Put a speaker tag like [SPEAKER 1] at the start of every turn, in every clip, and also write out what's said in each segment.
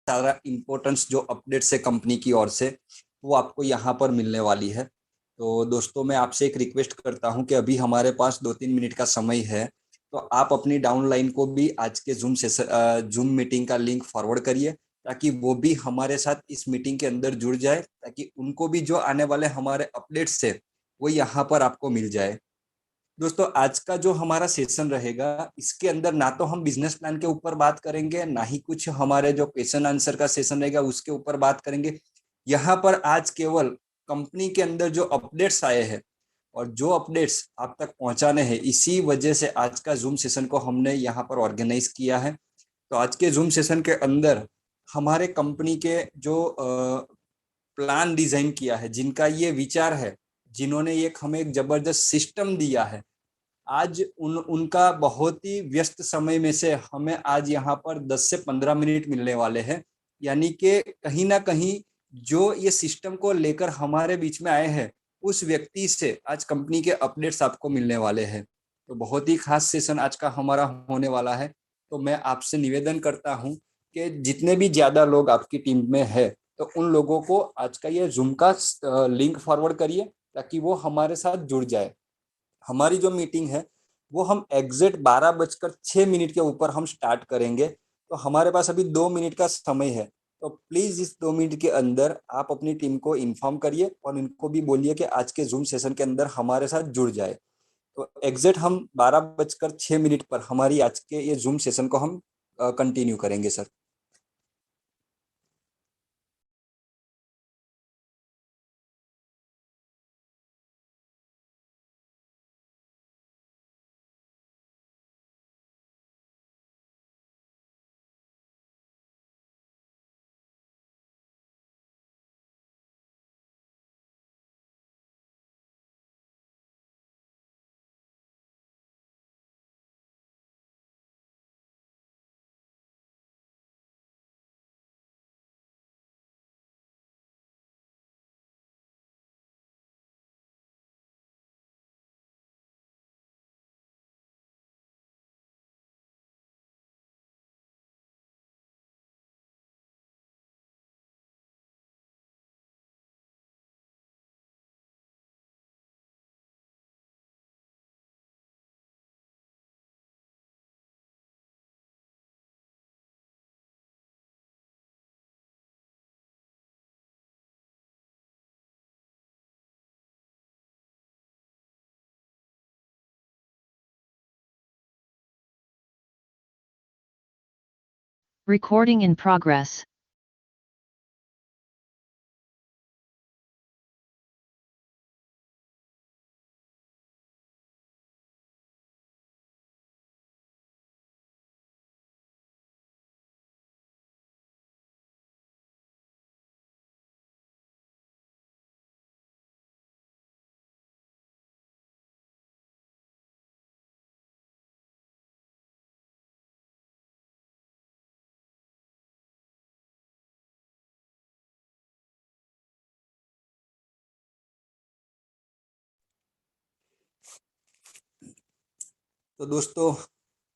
[SPEAKER 1] सारा इम्पोर्टेंस जो अपडेट्स है कंपनी की ओर से वो आपको यहाँ पर मिलने वाली है। तो दोस्तों मैं आपसे एक रिक्वेस्ट करता हूँ कि अभी हमारे पास 2-3 मिनट का समय है, तो आप अपनी डाउनलाइन को भी आज के जूम मीटिंग का लिंक फॉरवर्ड करिए, ताकि वो भी हमारे साथ इस मीटिंग के अंदर जुड़ जाए, ताकि उनको भी जो आने वाले हमारे अपडेट्स है वो यहाँ पर आपको मिल जाए। दोस्तों आज का जो हमारा सेशन रहेगा, इसके अंदर ना तो हम बिजनेस प्लान के ऊपर बात करेंगे, ना ही कुछ हमारे जो क्वेश्चन आंसर का सेशन रहेगा उसके ऊपर बात करेंगे। यहाँ पर आज केवल कंपनी के अंदर जो अपडेट्स आए हैं और जो अपडेट्स आप तक पहुंचाने हैं, इसी वजह से आज का जूम सेशन को हमने यहाँ पर ऑर्गेनाइज किया है। तो आज के जूम सेशन के अंदर हमारे कंपनी के जो प्लान डिजाइन किया है, जिनका ये विचार है, जिन्होंने एक हमें एक जबरदस्त सिस्टम दिया है, आज उनका बहुत ही व्यस्त समय में से हमें आज यहाँ पर 10 से 15 मिनट मिलने वाले हैं। यानी कि कहीं ना कहीं जो ये सिस्टम को लेकर हमारे बीच में आए हैं, उस व्यक्ति से आज कंपनी के अपडेट्स आपको मिलने वाले हैं। तो बहुत ही खास सेशन आज का हमारा होने वाला है। तो मैं आपसे निवेदन करता हूँ कि जितने भी ज्यादा लोग आपकी टीम में है, तो उन लोगों को आज का ये जूम का लिंक फॉरवर्ड करिए, ताकि वो हमारे साथ जुड़ जाए। हमारी जो मीटिंग है वो हम एग्जैक्ट 12:06 के ऊपर हम स्टार्ट करेंगे। तो हमारे पास अभी 2 मिनट का समय है। तो प्लीज इस 2 मिनट के अंदर आप अपनी टीम को इन्फॉर्म करिए और इनको भी बोलिए कि आज के जूम सेशन के अंदर हमारे साथ जुड़ जाए। तो एग्जैक्ट हम 12:06 पर हमारी आज के ये जूम सेशन को हम कंटिन्यू करेंगे सर।
[SPEAKER 2] Recording in progress.
[SPEAKER 1] तो दोस्तों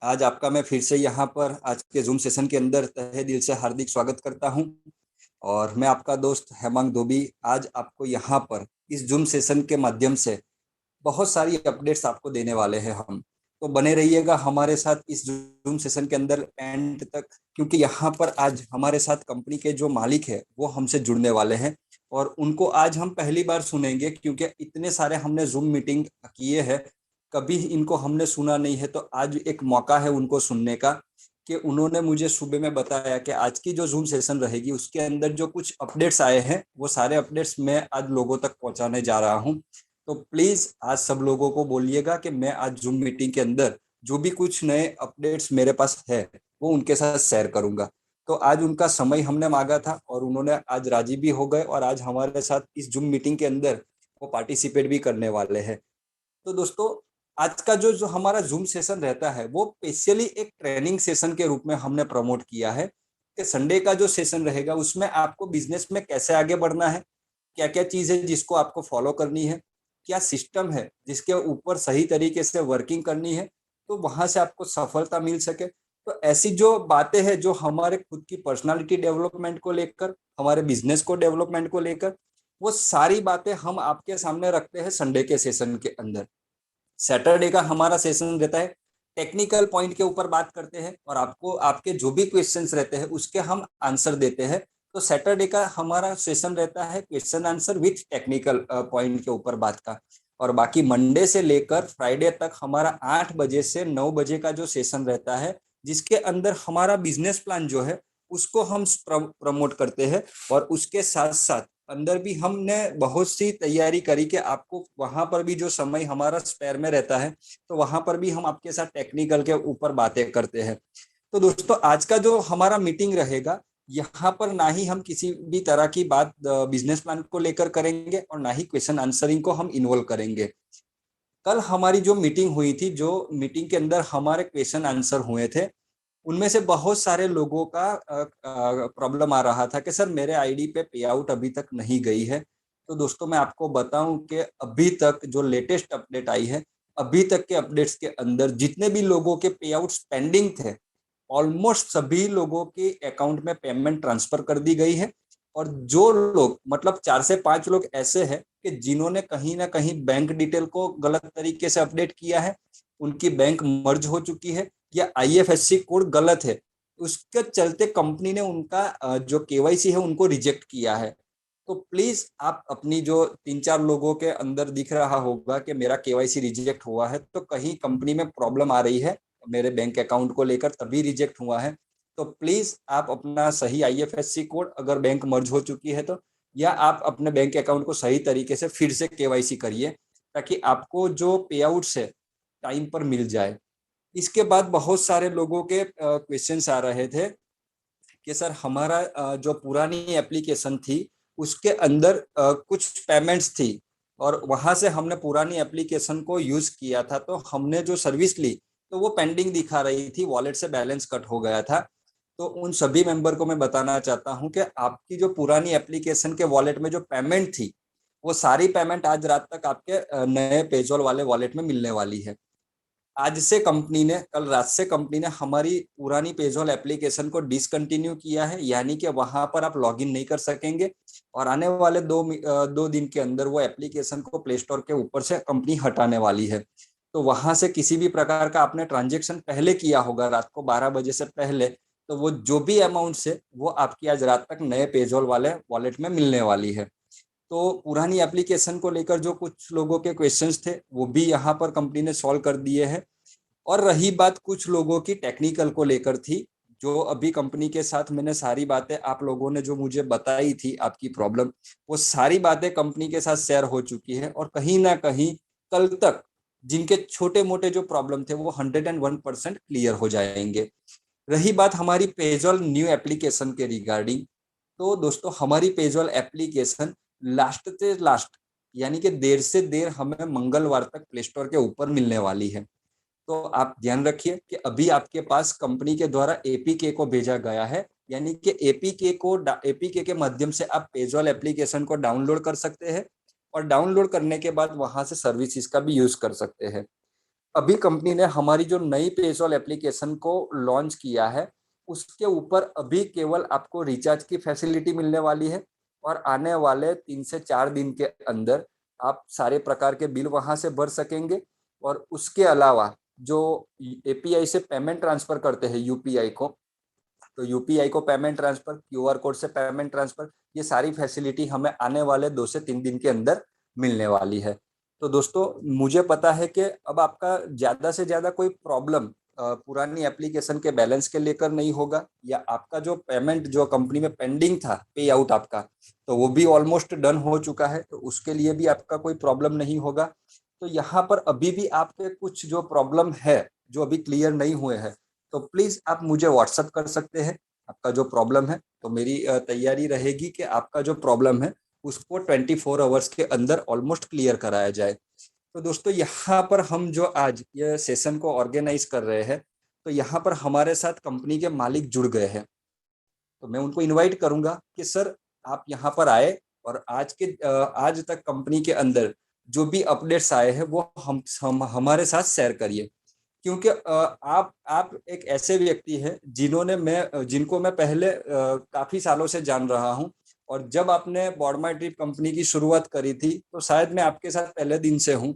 [SPEAKER 1] आज आपका मैं फिर से यहाँ पर आज के जूम सेशन के अंदर तहे दिल से हार्दिक स्वागत करता हूँ। और मैं आपका दोस्त हेमांग धोबी आज आपको यहाँ पर इस जूम सेशन के माध्यम से बहुत सारी अपडेट्स आपको देने वाले हैं हम। तो बने रहिएगा हमारे साथ इस जूम सेशन के अंदर एंड तक, क्योंकि यहाँ पर आज हमारे साथ कंपनी के जो मालिक है वो हमसे जुड़ने वाले हैं और उनको आज हम पहली बार सुनेंगे, क्योंकि इतने सारे हमने जूम मीटिंग किए हैं, कभी इनको हमने सुना नहीं है। तो आज एक मौका है उनको सुनने का, कि उन्होंने मुझे सुबह में बताया कि आज की जो जूम सेशन रहेगी उसके अंदर जो कुछ अपडेट्स आए हैं वो सारे अपडेट्स मैं आज लोगों तक पहुंचाने जा रहा हूं। तो प्लीज आज सब लोगों को बोलिएगा कि मैं आज जूम मीटिंग के अंदर जो भी कुछ नए अपडेट्स मेरे पास है वो उनके साथ शेयर करूंगा। तो आज उनका समय हमने मांगा था और उन्होंने आज राजी भी हो गए और आज हमारे साथ इस जूम मीटिंग के अंदर वो पार्टिसिपेट भी करने वाले हैं। तो दोस्तों आज का जो जो हमारा जूम सेशन रहता है वो स्पेशली एक ट्रेनिंग सेशन के रूप में हमने प्रमोट किया है, कि संडे का जो सेशन रहेगा उसमें आपको बिजनेस में कैसे आगे बढ़ना है, क्या क्या चीज है जिसको आपको फॉलो करनी है, क्या सिस्टम है जिसके ऊपर सही तरीके से वर्किंग करनी है, तो वहां से आपको सफलता मिल सके। तो ऐसी जो बातें हैं जो हमारे खुद की पर्सनालिटी डेवलपमेंट को लेकर, हमारे बिजनेस को डेवलपमेंट को लेकर, वो सारी बातें हम आपके सामने रखते हैं संडे के सेशन के अंदर। सैटरडे का हमारा सेशन रहता है टेक्निकल पॉइंट के ऊपर बात करते हैं और आपको आपके जो भी क्वेश्चंस रहते हैं उसके हम आंसर देते हैं। तो सैटरडे का हमारा सेशन रहता है question answer with technical point के ऊपर बात का। और बाकी मंडे से लेकर फ्राइडे तक हमारा 8 बजे से 9 बजे का जो सेशन रहता है, जिसके अंदर हमारा बिजनेस प्लान जो है उसको हम प्रमोट करते हैं। और उसके साथ साथ अंदर भी हमने बहुत सी तैयारी करी कि आपको वहां पर भी जो समय हमारा स्पेयर में रहता है तो वहां पर भी हम आपके साथ टेक्निकल के ऊपर बातें करते हैं। तो दोस्तों आज का जो हमारा मीटिंग रहेगा, यहाँ पर ना ही हम किसी भी तरह की बात बिजनेस प्लान को लेकर करेंगे और ना ही क्वेश्चन आंसरिंग को हम इन्वॉल्व करेंगे। कल हमारी जो मीटिंग हुई थी, जो मीटिंग के अंदर हमारे क्वेश्चन आंसर हुए थे, उनमें से बहुत सारे लोगों का प्रॉब्लम आ रहा था कि सर मेरे आईडी पे पे आउट अभी तक नहीं गई है। तो दोस्तों मैं आपको बताऊं कि अभी तक जो लेटेस्ट अपडेट आई है, अभी तक के अपडेट्स के अंदर जितने भी लोगों के पे आउट पेंडिंग थे, ऑलमोस्ट सभी लोगों के अकाउंट में पेमेंट ट्रांसफर कर दी गई है। और जो लोग मतलब 4 से 5 लोग ऐसे हैं कि जिन्होंने कहीं ना कहीं बैंक डिटेल को गलत तरीके से अपडेट किया है, उनकी बैंक मर्ज हो चुकी है या आईएफएससी कोड गलत है, उसके चलते कंपनी ने उनका जो केवाईसी है उनको रिजेक्ट किया है। तो प्लीज आप अपनी जो 3-4 लोगों के अंदर दिख रहा होगा कि मेरा केवाईसी रिजेक्ट हुआ है, तो कहीं कंपनी में प्रॉब्लम आ रही है मेरे बैंक अकाउंट को लेकर तभी रिजेक्ट हुआ है। तो प्लीज आप अपना सही आईएफएससी कोड, अगर बैंक मर्ज हो चुकी है तो, या आप अपने बैंक अकाउंट को सही तरीके से फिर से केवाईसी करिए ताकि आपको जो पे आउट्स है टाइम पर मिल जाए। इसके बाद बहुत सारे लोगों के क्वेश्चंस आ रहे थे कि सर हमारा जो पुरानी एप्लीकेशन थी उसके अंदर कुछ पेमेंट्स थी और वहां से हमने पुरानी एप्लीकेशन को यूज किया था, तो हमने जो सर्विस ली तो वो पेंडिंग दिखा रही थी, वॉलेट से बैलेंस कट हो गया था। तो उन सभी मेंबर को मैं बताना चाहता हूं कि आपकी जो पुरानी एप्लीकेशन के वॉलेट में जो पेमेंट थी, वो सारी पेमेंट आज रात तक आपके नए पेजोल वाले वॉलेट में मिलने वाली है। आज से कंपनी ने, कल रात से कंपनी ने हमारी पुरानी पेजोल एप्लीकेशन को डिसकंटिन्यू किया है, यानी कि वहां पर आप लॉगिन नहीं कर सकेंगे और आने वाले 2 दिन के अंदर वो एप्लीकेशन को प्ले स्टोर के ऊपर से कंपनी हटाने वाली है। तो वहां से किसी भी प्रकार का आपने ट्रांजेक्शन पहले किया होगा रात को 12 बजे से पहले, तो वो जो भी अमाउंट है वो आपकी आज रात तक नए पेजोल वाले वॉलेट में मिलने वाली है। तो पुरानी एप्लीकेशन को लेकर जो कुछ लोगों के क्वेश्चंस थे वो भी यहाँ पर कंपनी ने सॉल्व कर दिए हैं। और रही बात कुछ लोगों की टेक्निकल को लेकर थी, जो अभी कंपनी के साथ मैंने सारी बातें आप लोगों ने जो मुझे बताई थी आपकी प्रॉब्लम, वो सारी बातें कंपनी के साथ शेयर हो चुकी है और कहीं ना कहीं कल तक जिनके छोटे मोटे जो प्रॉब्लम थे वो 101% क्लियर हो जाएंगे। रही बात हमारी पेजॉल न्यू एप्लीकेशन के रिगार्डिंग, तो दोस्तों हमारी पेजॉल एप्लीकेशन लास्ट से लास्ट यानी कि देर से देर हमें मंगलवार तक प्ले स्टोर के ऊपर मिलने वाली है। तो आप ध्यान रखिए कि अभी आपके पास कंपनी के द्वारा एपीके को भेजा गया है, यानी कि एपीके के माध्यम से आप पेजॉल एप्लीकेशन को डाउनलोड कर सकते हैं और डाउनलोड करने के बाद वहां से सर्विसेज का भी यूज कर सकते हैं। अभी कंपनी ने हमारी जो नई पेजॉल एप्लीकेशन को लॉन्च किया है उसके ऊपर अभी केवल आपको रिचार्ज की फैसिलिटी मिलने वाली है और आने वाले 3 से 4 दिन के अंदर आप सारे प्रकार के बिल वहां से भर सकेंगे। और उसके अलावा जो एपीआई से पेमेंट ट्रांसफर करते हैं यूपीआई को, तो यूपीआई को पेमेंट ट्रांसफर, क्यूआर कोड से पेमेंट ट्रांसफर, ये सारी फैसिलिटी हमें आने वाले 2 से 3 दिन के अंदर मिलने वाली है। तो दोस्तों मुझे पता है कि अब आपका ज्यादा से ज्यादा कोई प्रॉब्लम पुरानी एप्लीकेशन के बैलेंस के लेकर नहीं होगा, या आपका जो पेमेंट जो कंपनी में पेंडिंग था पे आउट आपका, तो वो भी ऑलमोस्ट डन हो चुका है, तो उसके लिए भी आपका कोई प्रॉब्लम नहीं होगा। तो यहाँ पर अभी भी आपके कुछ जो प्रॉब्लम है जो अभी क्लियर नहीं हुए हैं, तो प्लीज आप मुझे व्हाट्सअप कर सकते हैं आपका जो प्रॉब्लम है। तो मेरी तैयारी रहेगी कि आपका जो प्रॉब्लम है उसको 24 आवर्स के अंदर ऑलमोस्ट क्लियर कराया जाए। तो दोस्तों यहाँ पर हम जो आज ये सेशन को ऑर्गेनाइज कर रहे हैं, तो यहाँ पर हमारे साथ कंपनी के मालिक जुड़ गए हैं। तो मैं उनको इनवाइट करूंगा कि सर आप यहाँ पर आए और आज तक कंपनी के अंदर जो भी अपडेट्स आए हैं वो हम हमारे साथ शेयर करिए। क्योंकि आप एक ऐसे व्यक्ति हैं जिनको मैं पहले काफी सालों से जान रहा हूं। और जब आपने बॉडमाई ट्रिप कंपनी की शुरुआत करी थी तो शायद मैं आपके साथ पहले दिन से हूं।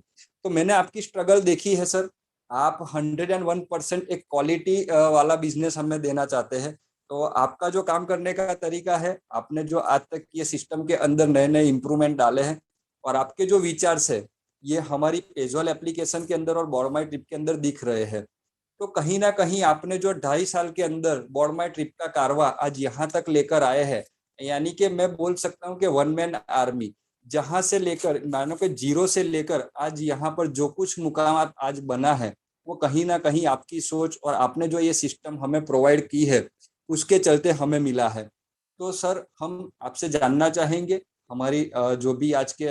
[SPEAKER 1] तो मैंने आपकी स्ट्रगल देखी है सर। आप 101% एक क्वालिटी वाला बिजनेस हमें देना चाहते हैं। तो आपका जो काम करने का तरीका है, आपने जो आज तक ये सिस्टम के अंदर नए नए इंप्रूवमेंट डाले हैं, और आपके जो विचार्स है, ये हमारी पेजॉल एप्लीकेशन के अंदर और बॉडमाई ट्रिप के अंदर दिख रहे हैं। तो कहीं ना कहीं आपने जो 2.5 साल के अंदर बॉडमाई ट्रिप का कारवा आज यहाँ तक लेकर आए हैं, यानी कि मैं बोल सकता हूँ कि वन मैन आर्मी, जहां से लेकर मानो कि जीरो से लेकर आज यहाँ पर जो कुछ मुकाम आज बना है, वो कहीं ना कहीं आपकी सोच और आपने जो ये सिस्टम हमें प्रोवाइड की है, उसके चलते हमें मिला है। तो सर हम आपसे जानना चाहेंगे, हमारी जो भी आज के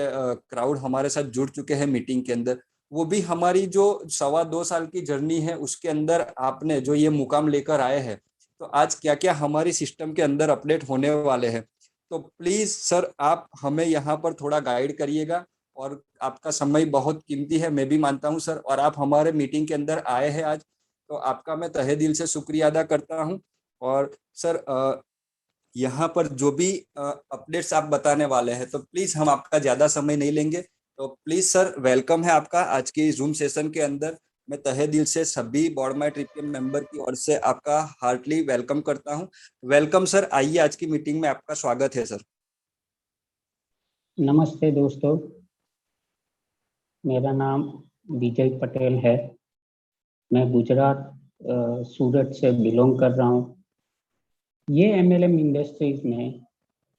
[SPEAKER 1] क्राउड हमारे साथ जुड़ चुके हैं मीटिंग के अंदर, वो भी हमारी जो 2.25 साल की जर्नी है उसके अंदर आपने जो ये मुकाम लेकर आए हैं, तो आज क्या क्या हमारी सिस्टम के अंदर अपडेट होने वाले हैं। तो प्लीज सर आप हमें यहाँ पर थोड़ा गाइड करिएगा। और आपका समय बहुत कीमती है, मैं भी मानता हूँ सर, और आप हमारे मीटिंग के अंदर आए हैं आज, तो आपका मैं तहे दिल से शुक्रिया अदा करता हूँ। और सर यहाँ पर जो भी अपडेट्स आप बताने वाले हैं, तो प्लीज हम आपका ज्यादा समय नहीं लेंगे। तो प्लीज सर, वेलकम है आपका आज के जूम सेशन के अंदर। मैं तहे दिल से सभी बॉर्ड माई ट्रिप के मेंबर की ओर से आपका हार्टली वेलकम करता हूं। वेलकम सर, आइए आज की मीटिंग में आपका स्वागत है सर।
[SPEAKER 3] नमस्ते दोस्तों, मेरा नाम विजय पटेल है। मैं गुजरात सूरत से बिलोंग कर रहा हूँ। ये MLM इंडस्ट्रीज में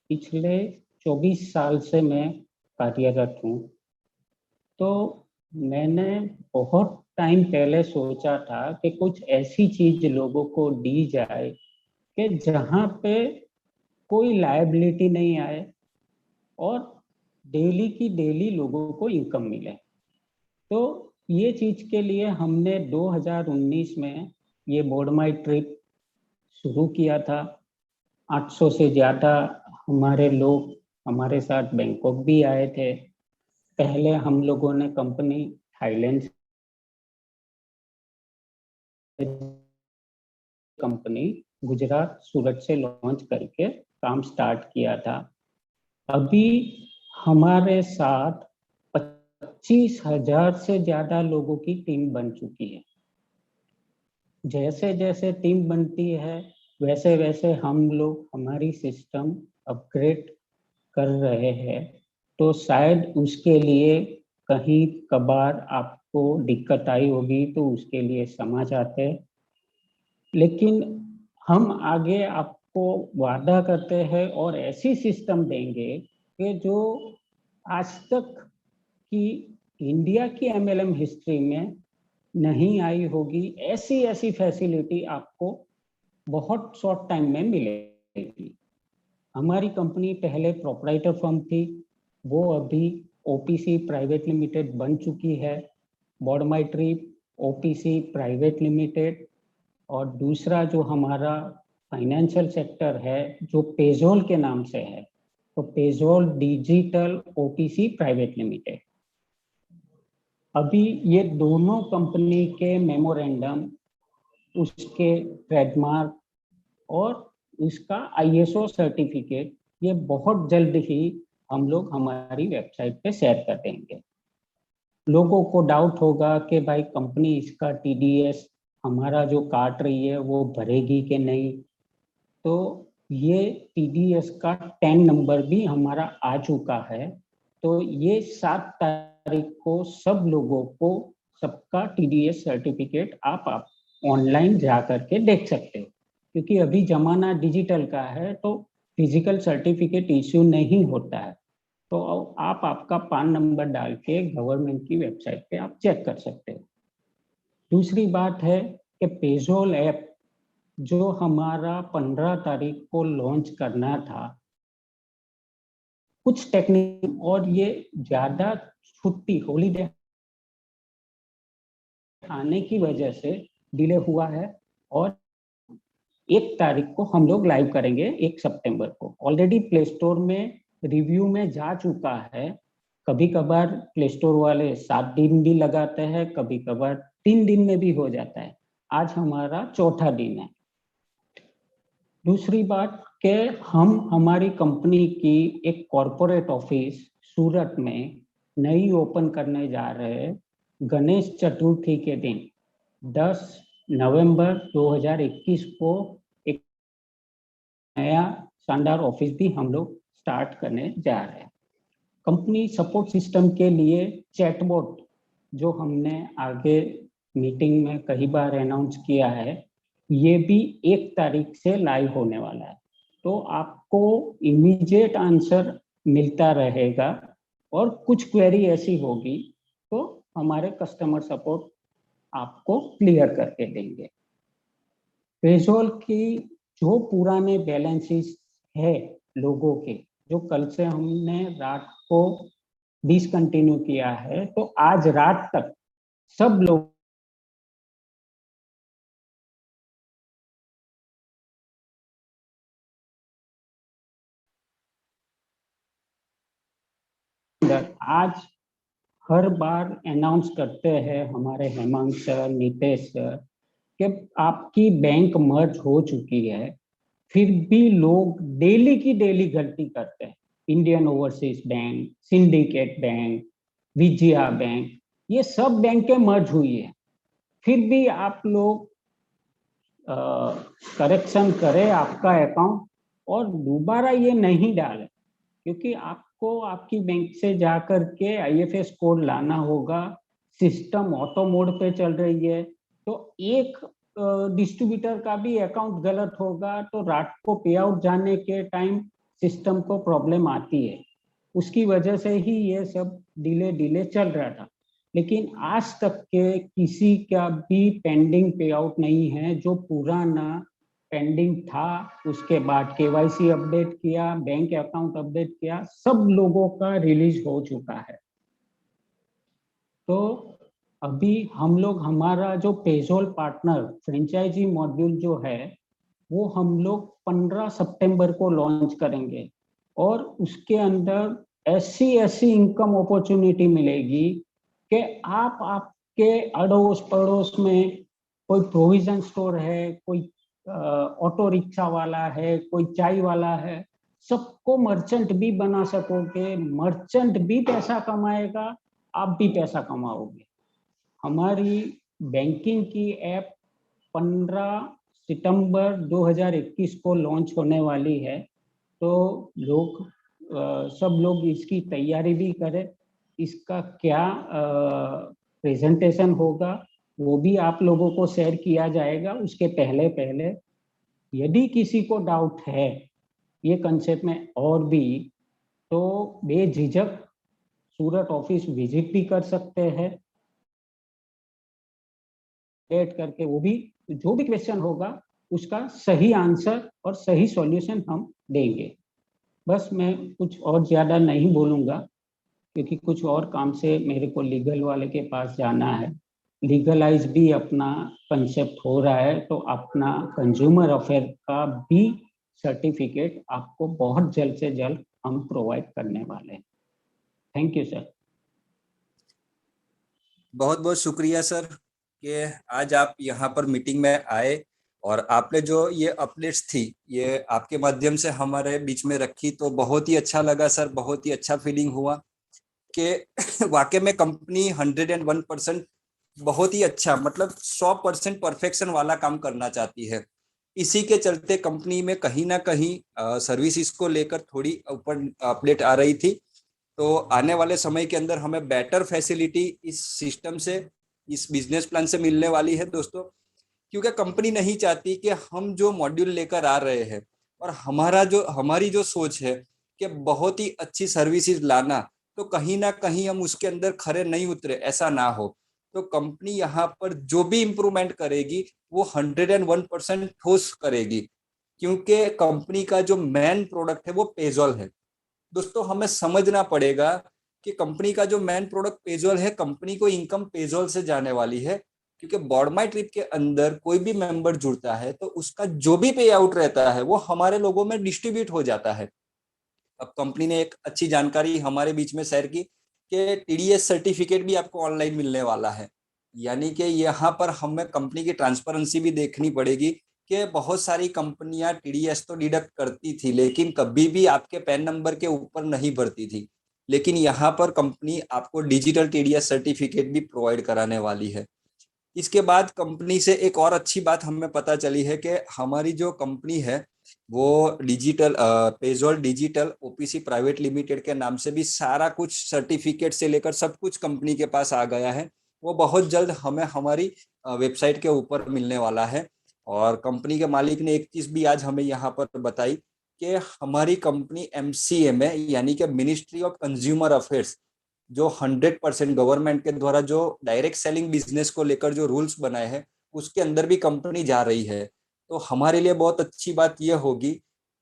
[SPEAKER 3] पिछले 24 साल से मैं कार्यरत हूँ। तो मैंने बहुत टाइम पहले सोचा था कि कुछ ऐसी चीज लोगों को दी जाए कि जहाँ पे कोई लायबिलिटी नहीं आए और डेली की डेली लोगों को इनकम मिले। तो ये चीज के लिए हमने 2019 में ये बॉडमाई ट्रिप शुरू किया था। 800 से ज्यादा हमारे लोग हमारे साथ बैंकॉक भी आए थे। पहले हम लोगों ने कंपनी थाईलैंड से कंपनी गुजरात सूरत से लॉन्च करके काम स्टार्ट किया था। अभी हमारे साथ 25,000 से ज्यादा लोगों की टीम बन चुकी है। जैसे जैसे टीम बनती है वैसे वैसे हम लोग हमारी सिस्टम अपग्रेड कर रहे हैं। तो शायद उसके लिए कहीं कभार आपको दिक्कत आई होगी, तो उसके लिए क्षमा चाहते हैं। लेकिन हम आगे आपको वादा करते हैं और ऐसी सिस्टम देंगे कि जो आज तक की इंडिया की MLM हिस्ट्री में नहीं आई होगी। ऐसी ऐसी फैसिलिटी आपको बहुत शॉर्ट टाइम में मिलेगी। हमारी कंपनी पहले प्रोप्राइटर फर्म थी, वो अभी OPC प्राइवेट लिमिटेड बन चुकी है। बॉडमाई ट्रिप OPC प्राइवेट लिमिटेड, और दूसरा जो हमारा फाइनेंशियल सेक्टर है जो पेजोल के नाम से है, तो पेजोल डिजिटल OPC प्राइवेट लिमिटेड। अभी ये दोनों कंपनी के मेमोरेंडम, उसके ट्रेडमार्क और उसका ISO सर्टिफिकेट ये बहुत जल्द ही हम लोग हमारी वेबसाइट पे शेयर कर देंगे। लोगों को डाउट होगा कि भाई कंपनी इसका TDS हमारा जो काट रही है वो भरेगी कि नहीं, तो ये TDS का 10 नंबर भी हमारा आ चुका है। तो ये 7 तारीख को सब लोगों को सबका TDS सर्टिफिकेट आप ऑनलाइन जा करके देख सकते हो, क्योंकि अभी जमाना डिजिटल का है तो फिजिकल सर्टिफिकेट इश्यू नहीं होता है। तो आप आपका PAN नंबर डाल के गवर्नमेंट की वेबसाइट पे आप चेक कर सकते हो। दूसरी बात है कि पेजोल ऐप जो हमारा 15 तारीख को लॉन्च करना था, कुछ टेक्निक और ये ज्यादा छुट्टी हॉलीडे आने की वजह से डिले हुआ है। और 1 तारीख को हम लोग लाइव करेंगे, 1 सितंबर को। ऑलरेडी प्ले स्टोर में रिव्यू में जा चुका है। कभी कभार प्ले स्टोर वाले 7 दिन भी लगाते हैं, कभी कभार 3 दिन में भी हो जाता है। आज हमारा चौथा दिन है। दूसरी बात कि हम हमारी कंपनी की एक कॉरपोरेट ऑफिस सूरत में नई ओपन करने जा रहे हैं गणेश चतुर्थी के दिन 10 नवंबर 2021 को। एक नया शानदार ऑफिस भी हम लोग स्टार्ट करने जा रहे हैं। कंपनी सपोर्ट सिस्टम के लिए चैटबॉट जो हमने आगे मीटिंग में कई बार अनाउंस किया है, ये भी 1 तारीख से लाइव होने वाला है। तो आपको इमीडिएट आंसर मिलता रहेगा और कुछ क्वेरी ऐसी होगी तो हमारे कस्टमर सपोर्ट आपको क्लियर करके देंगे। पेजोल की जो पुराने बैलेंसेस है लोगों के, जो कल से हमने रात को डिसकंटिन्यू किया है, तो आज रात तक सब लोग आज हर बार अनाउंस करते हैं हमारे हेमंत सर, नितेश सर कि आपकी बैंक मर्ज हो चुकी है, फिर भी लोग डेली की डेली गलती करते हैं। Indian overseas bank, syndicate bank, Vijaya bank, ये सब बैंकें मर्ज हुई है, फिर भी आप लोग करेक्शन करें आपका अकाउंट और दोबारा ये नहीं डालें, क्योंकि आपको आपकी बैंक से जाकर के आईएफएस कोड लाना होगा। सिस्टम ऑटो मोड पे चल रही है, तो एक डिस्ट्रीब्यूटर का भी अकाउंट गलत होगा तो रात को पे आउट जाने के टाइम सिस्टम को प्रॉब्लम आती है। उसकी वजह से ही ये सब डिले चल रहा था। लेकिन आज तक के किसी का भी पेंडिंग पे आउट नहीं है। जो पुराना पेंडिंग था उसके बाद केवाईसी अपडेट किया, बैंक अकाउंट अपडेट किया, सब लोगों का रिलीज हो चुका है। तो अभी हम लोग हमारा जो पेजोल पार्टनर फ्रेंचाइजी मॉड्यूल जो है वो हम लोग 15 सितंबर को लॉन्च करेंगे और उसके अंदर ऐसी इनकम अपॉर्चुनिटी मिलेगी कि आप आपके अड़ोस पड़ोस में कोई प्रोविजन स्टोर है, कोई ऑटो रिक्शा वाला है, कोई चाय वाला है, सबको मर्चेंट भी बना सकोगे। मर्चेंट भी पैसा कमाएगा, आप भी पैसा कमाओगे। हमारी बैंकिंग की ऐप 15 सितंबर 2021 को लॉन्च होने वाली है, तो सब लोग इसकी तैयारी भी करें। इसका क्या प्रेजेंटेशन होगा वो भी आप लोगों को शेयर किया जाएगा। उसके पहले यदि किसी को डाउट है ये कंसेप्ट में और भी, तो बेझिझक सूरत ऑफिस विजिट भी कर सकते हैं। ऐड करके वो भी जो भी क्वेश्चन होगा उसका सही आंसर और सही सॉल्यूशन हम देंगे। बस मैं कुछ और ज़्यादा नहीं बोलूँगा, क्योंकि कुछ और काम से मेरे को लीगल वाले के पास जाना है। लीगलाइज भी अपना कंसेप्ट हो रहा है, तो अपना कंज्यूमर अफेयर का भी सर्टिफिकेट आपको बहुत जल्द से जल्द हम प्रोवाइड करने वाले हैं। Thank you sir.
[SPEAKER 1] बहुत बहुत शुक्रिया सर कि आज आप यहाँ पर मीटिंग में आए और आपने जो ये अपडेट्स थी ये आपके माध्यम से हमारे बीच में रखी, तो बहुत ही अच्छा लगा सर। बहुत ही अच्छा फीलिंग हुआ कि वाकई में कंपनी 101% बहुत ही अच्छा, मतलब 100% परफेक्शन वाला काम करना चाहती है। इसी के चलते कंपनी में कहीं ना कहीं सर्विसेज को लेकर थोड़ी ऊपर अपडेट आ रही थी। तो आने वाले समय के अंदर हमें बेटर फैसिलिटी इस सिस्टम से, इस बिजनेस प्लान से मिलने वाली है दोस्तों। क्योंकि कंपनी नहीं चाहती कि हम जो मॉड्यूल लेकर आ रहे हैं और हमारी जो सोच है कि बहुत ही अच्छी सर्विसेज लाना, तो कहीं ना कहीं हम उसके अंदर खरे नहीं उतरे, ऐसा ना हो। तो कंपनी यहाँ पर जो भी इम्प्रूवमेंट करेगी वो 101% ठोस करेगी, क्योंकि कंपनी का जो मेन प्रोडक्ट है वो पेजोल है। दोस्तों हमें समझना पड़ेगा कि कंपनी का जो मेन प्रोडक्ट पेजोल है, कंपनी को इनकम पेजोल से जाने वाली है। क्योंकि बोर्ड माई ट्रिप के अंदर कोई भी मेंबर जुड़ता है तो उसका जो भी पे आउट रहता है वो हमारे लोगों में डिस्ट्रीब्यूट हो जाता है। अब कंपनी ने एक अच्छी जानकारी हमारे बीच में शेयर की कि टीडीएस सर्टिफिकेट भी आपको ऑनलाइन मिलने वाला है। यानी कि यहाँ पर हमें कंपनी की ट्रांसपेरेंसी भी देखनी पड़ेगी कि बहुत सारी कंपनियां टीडीएस तो डिडक्ट करती थी, लेकिन कभी भी आपके पैन नंबर के ऊपर नहीं भरती थी। लेकिन यहाँ पर कंपनी आपको डिजिटल टीडीएस सर्टिफिकेट भी प्रोवाइड कराने वाली है। इसके बाद कंपनी से एक और अच्छी बात हमें पता चली है कि हमारी जो कंपनी है वो डिजिटल पेजोल डिजिटल ओपीसी प्राइवेट लिमिटेड के नाम से भी सारा कुछ सर्टिफिकेट से लेकर सब कुछ कंपनी के पास आ गया है। वो बहुत जल्द हमें हमारी वेबसाइट के ऊपर मिलने वाला है। और कंपनी के मालिक ने एक चीज भी आज हमें यहाँ पर बताई कि हमारी कंपनी एमसीए में, यानी कि मिनिस्ट्री ऑफ कंज्यूमर अफेयर्स, जो 100% गवर्नमेंट के द्वारा जो डायरेक्ट सेलिंग बिजनेस को लेकर जो रूल्स बनाए हैं उसके अंदर भी कंपनी जा रही है। तो हमारे लिए बहुत अच्छी बात यह होगी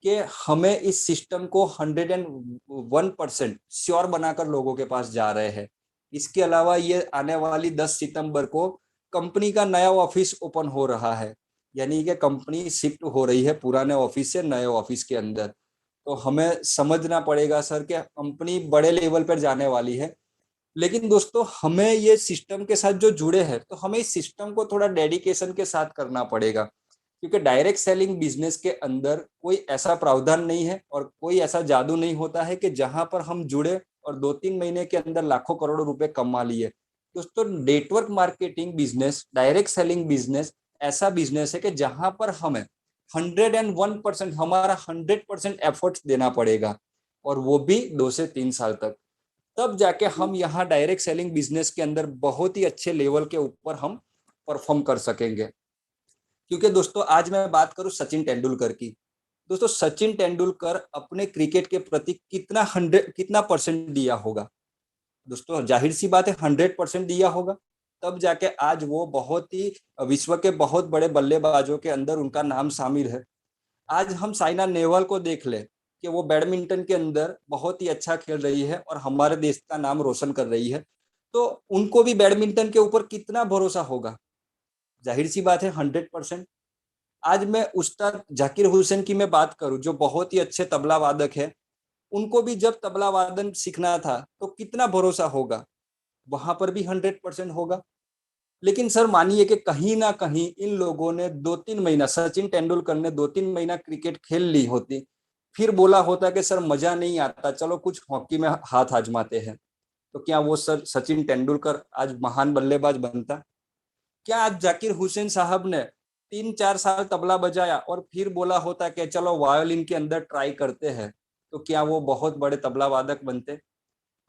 [SPEAKER 1] कि हमें इस सिस्टम को 101% श्योर बनाकर लोगों के पास जा रहे हैं। इसके अलावा ये आने वाली 10 सितंबर को कंपनी का नया ऑफिस ओपन हो रहा है, यानी कि कंपनी शिफ्ट हो रही है पुराने ऑफिस से नए ऑफिस के अंदर। तो हमें समझना पड़ेगा सर कि कंपनी बड़े लेवल पर जाने वाली है। लेकिन दोस्तों हमें ये सिस्टम के साथ जो जुड़े हैं तो हमें इस सिस्टम को थोड़ा डेडिकेशन के साथ करना पड़ेगा, क्योंकि डायरेक्ट सेलिंग बिजनेस के अंदर कोई ऐसा प्रावधान नहीं है और कोई ऐसा जादू नहीं होता है कि जहां पर हम जुड़े और 2-3 महीने के अंदर लाखों करोड़ों रुपए कमा लिए। दोस्तों network marketing business, direct selling business ऐसा बिजनेस है कि जहां पर हमें 101% हमारा 100% एफर्ट्स देना पड़ेगा, और वो भी 2 से 3 साल तक। तब जाके हम यहाँ डायरेक्ट सेलिंग बिजनेस के अंदर बहुत ही अच्छे लेवल के ऊपर हम परफॉर्म कर सकेंगे। क्योंकि दोस्तों आज मैं बात करूं सचिन तेंदुलकर की। दोस्तों सचिन तेंदुलकर अपने क्रिकेट के प्रति कितना परसेंट दिया होगा? दोस्तों जाहिर सी बात है 100% दिया होगा। तब जाके आज वो बहुत ही विश्व के बहुत बड़े बल्लेबाजों के अंदर उनका नाम शामिल है। आज हम साइना नेहवाल को देख ले कि वो बैडमिंटन के अंदर बहुत ही अच्छा खेल रही है और हमारे देश का नाम रोशन कर रही है। तो उनको भी बैडमिंटन के ऊपर कितना भरोसा होगा? जाहिर सी बात है 100%। आज मैं उस्ताद जाकिर हुसैन की मैं बात करूं जो बहुत ही अच्छे तबला वादक है, उनको भी जब तबला वादन सीखना था तो कितना भरोसा होगा? वहां पर भी 100% होगा। लेकिन सर मानिए कि कहीं ना कहीं इन लोगों ने 2-3 महीना, सचिन तेंदुलकर ने 2-3 महीना क्रिकेट खेल ली होती, फिर बोला होता कि सर मजा नहीं आता, चलो कुछ हॉकी में हाथ आजमाते हैं, तो क्या वो सर सचिन तेंदुलकर आज महान बल्लेबाज बनता? क्या आज जाकिर हुसैन साहब ने 3-4 साल तबला बजाया और फिर बोला होता कि चलो वायोलिन के अंदर ट्राई करते हैं, तो क्या वो बहुत बड़े तबला वादक बनते?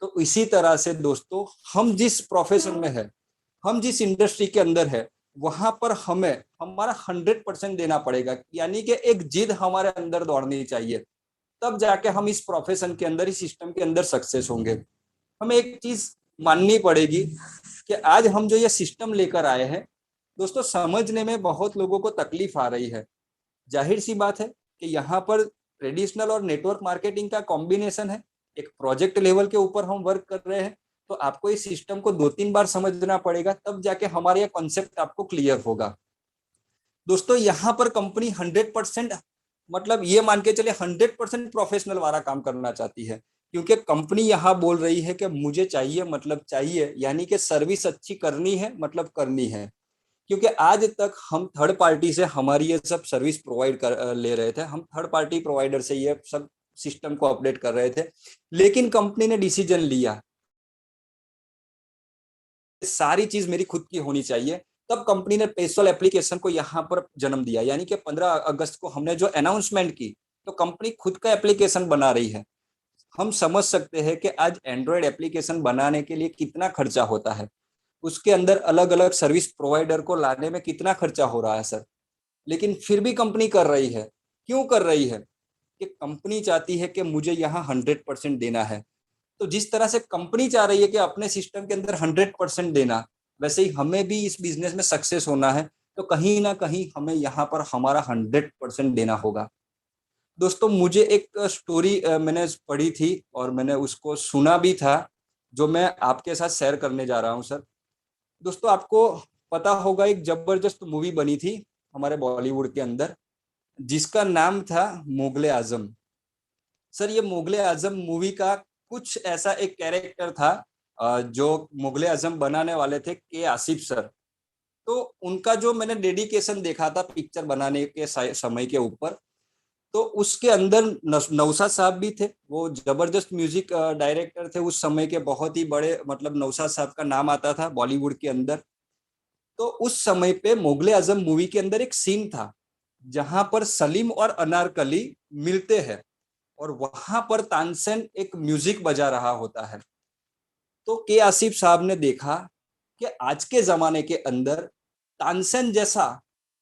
[SPEAKER 1] तो इसी तरह से दोस्तों हम जिस प्रोफेशन में है, हम जिस इंडस्ट्री के अंदर है, वहां पर हमें हमारा 100% देना पड़ेगा। यानी कि एक जिद हमारे अंदर दौड़नी चाहिए, तब जाके हम इस प्रोफेशन के अंदर, इस सिस्टम के अंदर सक्सेस होंगे। हमें एक चीज माननी पड़ेगी कि आज हम जो ये सिस्टम लेकर आए हैं दोस्तों, समझने में बहुत लोगों को तकलीफ आ रही है। जाहिर सी बात है कि यहाँ पर ट्रेडिशनल और नेटवर्क मार्केटिंग का कॉम्बिनेशन है। एक प्रोजेक्ट लेवल के ऊपर हम वर्क कर रहे हैं, तो आपको इस सिस्टम को 2-3 बार समझना पड़ेगा, तब जाके हमारा ये कॉन्सेप्ट आपको क्लियर होगा। दोस्तों यहाँ पर कंपनी 100%, मतलब ये मान के चले 100% प्रोफेशनल वाला काम करना चाहती है, क्योंकि कंपनी यहाँ बोल रही है कि मुझे चाहिए मतलब चाहिए, यानी कि सर्विस अच्छी करनी है मतलब करनी है। क्योंकि आज तक हम थर्ड पार्टी से हमारी ये सब सर्विस प्रोवाइड कर ले रहे थे, हम थर्ड पार्टी प्रोवाइडर से ये सब सिस्टम को अपडेट कर रहे थे, लेकिन कंपनी ने डिसीजन लिया सारी चीज मेरी खुद की होनी चाहिए। तब कंपनी ने पेसोल एप्लीकेशन को यहाँ पर जन्म दिया, यानी कि 15 अगस्त को हमने जो अनाउंसमेंट की, तो कंपनी खुद का एप्लीकेशन बना रही है। हम समझ सकते हैं कि आज एंड्रॉयड एप्लीकेशन बनाने के लिए कितना खर्चा होता है, उसके अंदर अलग अलग सर्विस प्रोवाइडर को लाने में कितना खर्चा हो रहा है सर। लेकिन फिर भी कंपनी कर रही है। क्यों कर रही है? कि कंपनी चाहती है कि मुझे यहाँ 100% देना है। तो जिस तरह से कंपनी चाह रही है कि अपने सिस्टम के अंदर 100% देना, वैसे ही हमें भी इस बिजनेस में सक्सेस होना है, तो कहीं ना कहीं हमें यहाँ पर हमारा 100% देना होगा। दोस्तों मुझे एक स्टोरी मैंने पढ़ी थी और मैंने उसको सुना भी था, जो मैं आपके साथ शेयर करने जा रहा हूँ सर। दोस्तों आपको पता होगा एक जबरदस्त मूवी बनी थी हमारे बॉलीवुड के अंदर, जिसका नाम था मुगले आजम। सर ये मुगले आजम मूवी का कुछ ऐसा एक कैरेक्टर था जो मुगले आजम बनाने वाले थे के आसिफ सर, तो उनका जो मैंने डेडिकेशन देखा था पिक्चर बनाने के समय के ऊपर, तो उसके अंदर नौशाद साहब भी थे। वो जबरदस्त म्यूजिक डायरेक्टर थे उस समय के, बहुत ही बड़े, मतलब नौशाद साहब का नाम आता था बॉलीवुड के अंदर। तो उस समय पे मुगले आजम मूवी के अंदर एक सीन था जहां पर सलीम और अनारकली मिलते हैं और वहां पर तानसेन एक म्यूजिक बजा रहा होता है। तो के आसिफ साहब ने देखा कि आज के जमाने के अंदर तानसेन जैसा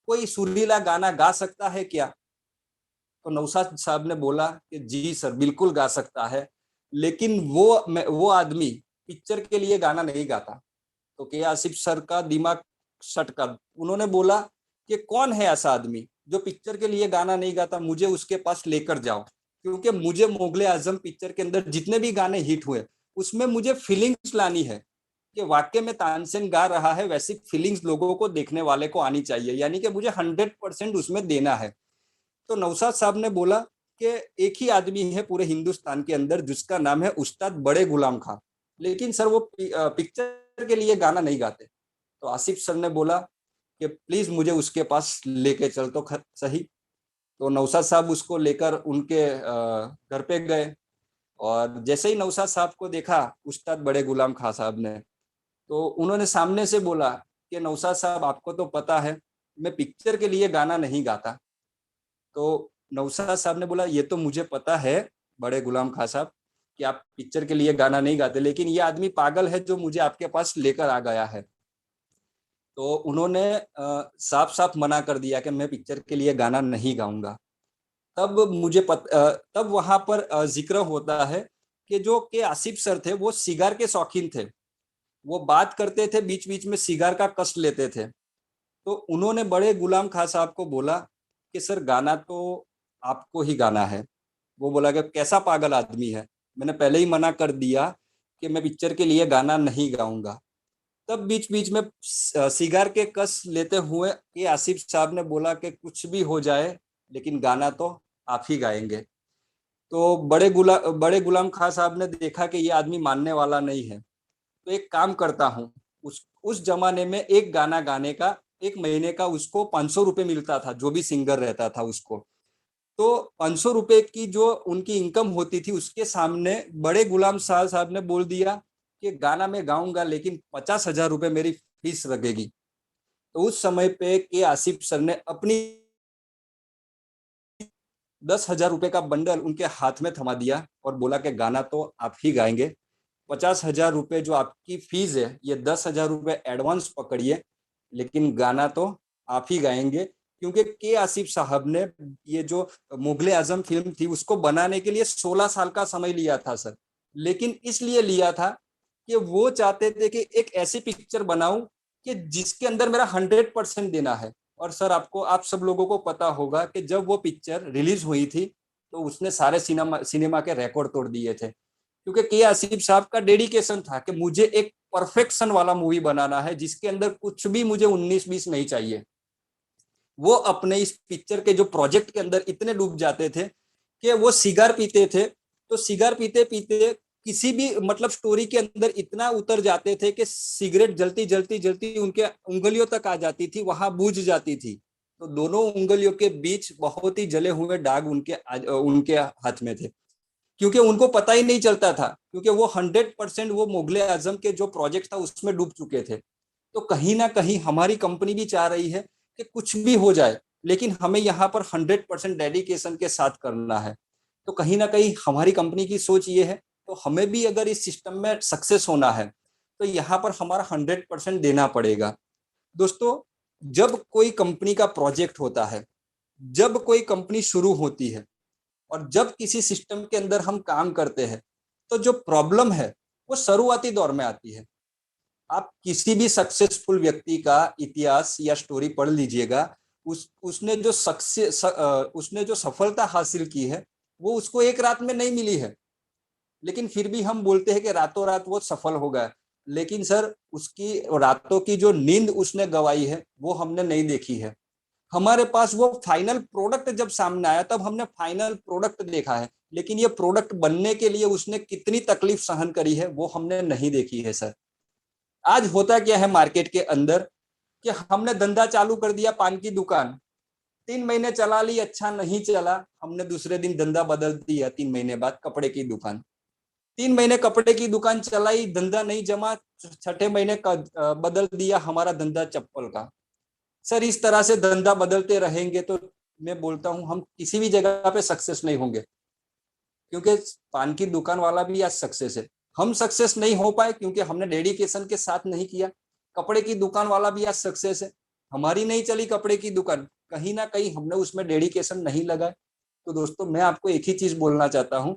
[SPEAKER 1] कोई सुरीला गाना गा सकता है क्या? तो नौशाद साहब ने बोला कि जी सर, बिल्कुल गा सकता है, लेकिन वो आदमी पिक्चर के लिए गाना नहीं गाता। तो के आसिफ सर का दिमाग सटका, उन्होंने बोला कि कौन है ऐसा आदमी जो पिक्चर के लिए गाना नहीं गाता, मुझे उसके पास लेकर जाओ, क्योंकि मुझे मुगले आजम पिक्चर के अंदर जितने भी गाने हिट हुए उसमें मुझे फीलिंग्स लानी है कि वाकई में तानसेन गा रहा है, वैसी फीलिंग्स लोगों को, देखने वाले को आनी चाहिए, यानी कि मुझे 100% उसमें देना है। तो नौशाद साहब ने बोला कि एक ही आदमी है पूरे हिंदुस्तान के अंदर जिसका नाम है उस्ताद बड़े गुलाम खां, लेकिन सर वो पिक्चर के लिए गाना नहीं गाते। तो आसिफ सर ने बोला कि प्लीज मुझे उसके पास लेके चल तो सही। तो नौशाद साहब उसको लेकर उनके घर पे गए, और जैसे ही नौशाद साहब को देखा उस्ताद बड़े गुलाम खां साहब ने, तो उन्होंने सामने से बोला कि नौशाद साहब, आपको तो पता है मैं पिक्चर के लिए गाना नहीं गाता। तो नौशाद साहब ने बोला, ये तो मुझे पता है बड़े गुलाम खां साहब कि आप पिक्चर के लिए गाना नहीं गाते, लेकिन ये आदमी पागल है जो मुझे आपके पास लेकर आ गया है। तो उन्होंने साफ साफ मना कर दिया कि मैं पिक्चर के लिए गाना नहीं गाऊंगा। तब वहां पर जिक्र होता है कि जो के आसिफ सर थे वो सिगार के शौकीन थे, वो बात करते थे बीच बीच में सिगार का कष्ट लेते थे। तो उन्होंने बड़े गुलाम खां साहब को बोला कि सर गाना तो आपको ही गाना है। वो बोला कि कैसा पागल आदमी है, मैंने पहले ही मना कर दिया कि मैं पिक्चर के लिए गाना नहीं गाऊंगा। तब बीच बीच में सिगार के कस लेते हुए ये आसिफ साहब ने बोला कि कुछ भी हो जाए लेकिन गाना तो आप ही गाएंगे। तो बड़े गुलाम खां साहब ने देखा कि ये आदमी मानने वाला नहीं है, तो एक काम करता हूँ, उस जमाने में एक गाना गाने का एक महीने का उसको 500 रुपए मिलता था, जो भी सिंगर रहता था उसको। तो 500 रुपए की जो उनकी इनकम होती थी उसके सामने बड़े गुलाम साहब ने बोल दिया कि गाना मैं गाऊंगा लेकिन 50,000 रुपए मेरी फीस लगेगी। तो उस समय पे के आसिफ सर ने अपनी 10,000 रुपए का बंडल उनके हाथ में थमा दिया और बोला कि गाना तो आप ही गाएंगे, 50,000 रुपए जो आपकी फीस है ये 10,000 रुपए एडवांस पकड़िए, लेकिन गाना तो आप ही गाएंगे। क्योंकि के आसिफ साहब ने ये जो मुगले आजम फिल्म थी उसको बनाने के लिए 16 साल का समय लिया था सर, लेकिन इसलिए लिया था कि वो चाहते थे कि एक ऐसी पिक्चर बनाऊं कि जिसके अंदर मेरा 100% देना है। और सर आप सब लोगों को पता होगा कि जब वो पिक्चर रिलीज हुई थी तो उसने सारे सिनेमा के रिकॉर्ड तोड़ दिए थे, क्योंकि के आसिफ साहब का डेडिकेशन था कि मुझे एक परफेक्शन वाला मूवी बनाना है जिसके अंदर कुछ भी मुझे 19-20 नहीं चाहिए। वो अपने इस पिक्चर के जो प्रोजेक्ट के अंदर इतने डूब जाते थे कि वो सिगार पीते थे, तो सिगार पीते पीते किसी भी मतलब स्टोरी के अंदर इतना उतर जाते थे कि सिगरेट जलती जलती जलती उनके उंगलियों तक आ जाती थी, वहां बुझ जाती थी। तो दोनों उंगलियों के बीच बहुत ही जले हुए दाग उनके हाथ में थे, क्योंकि उनको पता ही नहीं चलता था, क्योंकि वो 100% वो मुगले आजम के जो प्रोजेक्ट था उसमें डूब चुके थे। तो कहीं ना कहीं हमारी कंपनी भी चाह रही है कि कुछ भी हो जाए लेकिन हमें यहाँ पर 100% डेडिकेशन के साथ करना है। तो कहीं ना कहीं हमारी कंपनी की सोच ये है, तो हमें भी अगर इस सिस्टम में सक्सेस होना है तो यहाँ पर हमारा 100% देना पड़ेगा। दोस्तों, जब कोई कंपनी का प्रोजेक्ट होता है, जब कोई कंपनी शुरू होती है और जब किसी सिस्टम के अंदर हम काम करते हैं, तो जो प्रॉब्लम है वो शुरुआती दौर में आती है। आप किसी भी सक्सेसफुल व्यक्ति का इतिहास या स्टोरी पढ़ लीजिएगा, उसने जो सफलता हासिल की है वो उसको एक रात में नहीं मिली है, लेकिन फिर भी हम बोलते हैं कि रातों रात वो सफल हो गया। लेकिन सर उसकी रातों की जो नींद उसने गवाई है वो हमने नहीं देखी है। हमारे पास वो फाइनल प्रोडक्ट जब सामने आया तब हमने फाइनल प्रोडक्ट देखा है, लेकिन ये प्रोडक्ट बनने के लिए उसने कितनी तकलीफ सहन करी है वो हमने नहीं देखी है सर। आज होता क्या है मार्केट के अंदर कि हमने धंधा चालू कर दिया, पान की दुकान 3 महीने चला ली, अच्छा नहीं चला, हमने दूसरे दिन धंधा बदल दिया, 3 महीने बाद कपड़े की दुकान, 3 महीने कपड़े की दुकान चलाई, धंधा नहीं जमा, छठे महीने का बदल दिया हमारा धंधा चप्पल का। सर इस तरह से धंधा बदलते रहेंगे तो मैं बोलता हूं हम किसी भी जगह पे सक्सेस नहीं होंगे, क्योंकि पान की दुकान वाला भी आज सक्सेस है, हम सक्सेस नहीं हो पाए क्योंकि हमने डेडिकेशन के साथ नहीं किया। कपड़े की दुकान वाला भी आज सक्सेस है, हमारी नहीं चली कपड़े की दुकान, कहीं ना कहीं हमने उसमें डेडिकेशन नहीं लगाए। तो दोस्तों मैं आपको एक ही चीज बोलना चाहता हूं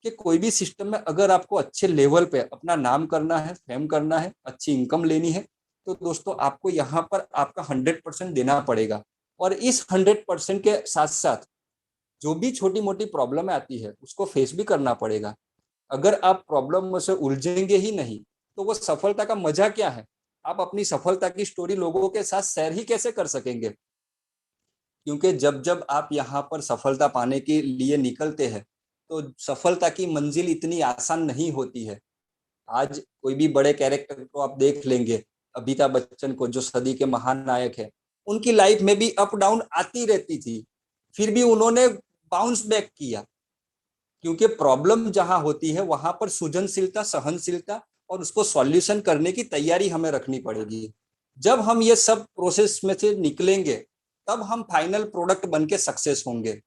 [SPEAKER 1] कि कोई भी सिस्टम में अगर आपको अच्छे लेवल पे अपना नाम करना है, फेम करना है, अच्छी इनकम लेनी है, तो दोस्तों आपको यहाँ पर आपका 100% देना पड़ेगा। और इस 100% के साथ साथ जो भी छोटी मोटी प्रॉब्लम आती है उसको फेस भी करना पड़ेगा। अगर आप प्रॉब्लम में से उलझेंगे ही नहीं तो वो सफलता का मजा क्या है, आप अपनी सफलता की स्टोरी लोगों के साथ शेयर ही कैसे कर सकेंगे। क्योंकि जब जब आप यहाँ पर सफलता पाने के लिए निकलते हैं तो सफलता की मंजिल इतनी आसान नहीं होती है। आज कोई भी बड़े कैरेक्टर को आप देख लेंगे, अमिताभ बच्चन को जो सदी के महान नायक है, उनकी लाइफ में भी अप डाउन आती रहती थी, फिर भी उन्होंने बाउंस बैक किया। क्योंकि प्रॉब्लम जहां होती है वहां पर सृजनशीलता, सहनशीलता और उसको सॉल्यूशन करने की तैयारी हमें रखनी पड़ेगी। जब हम ये सब प्रोसेस में से निकलेंगे तब हम फाइनल प्रोडक्ट बन के सक्सेस होंगे।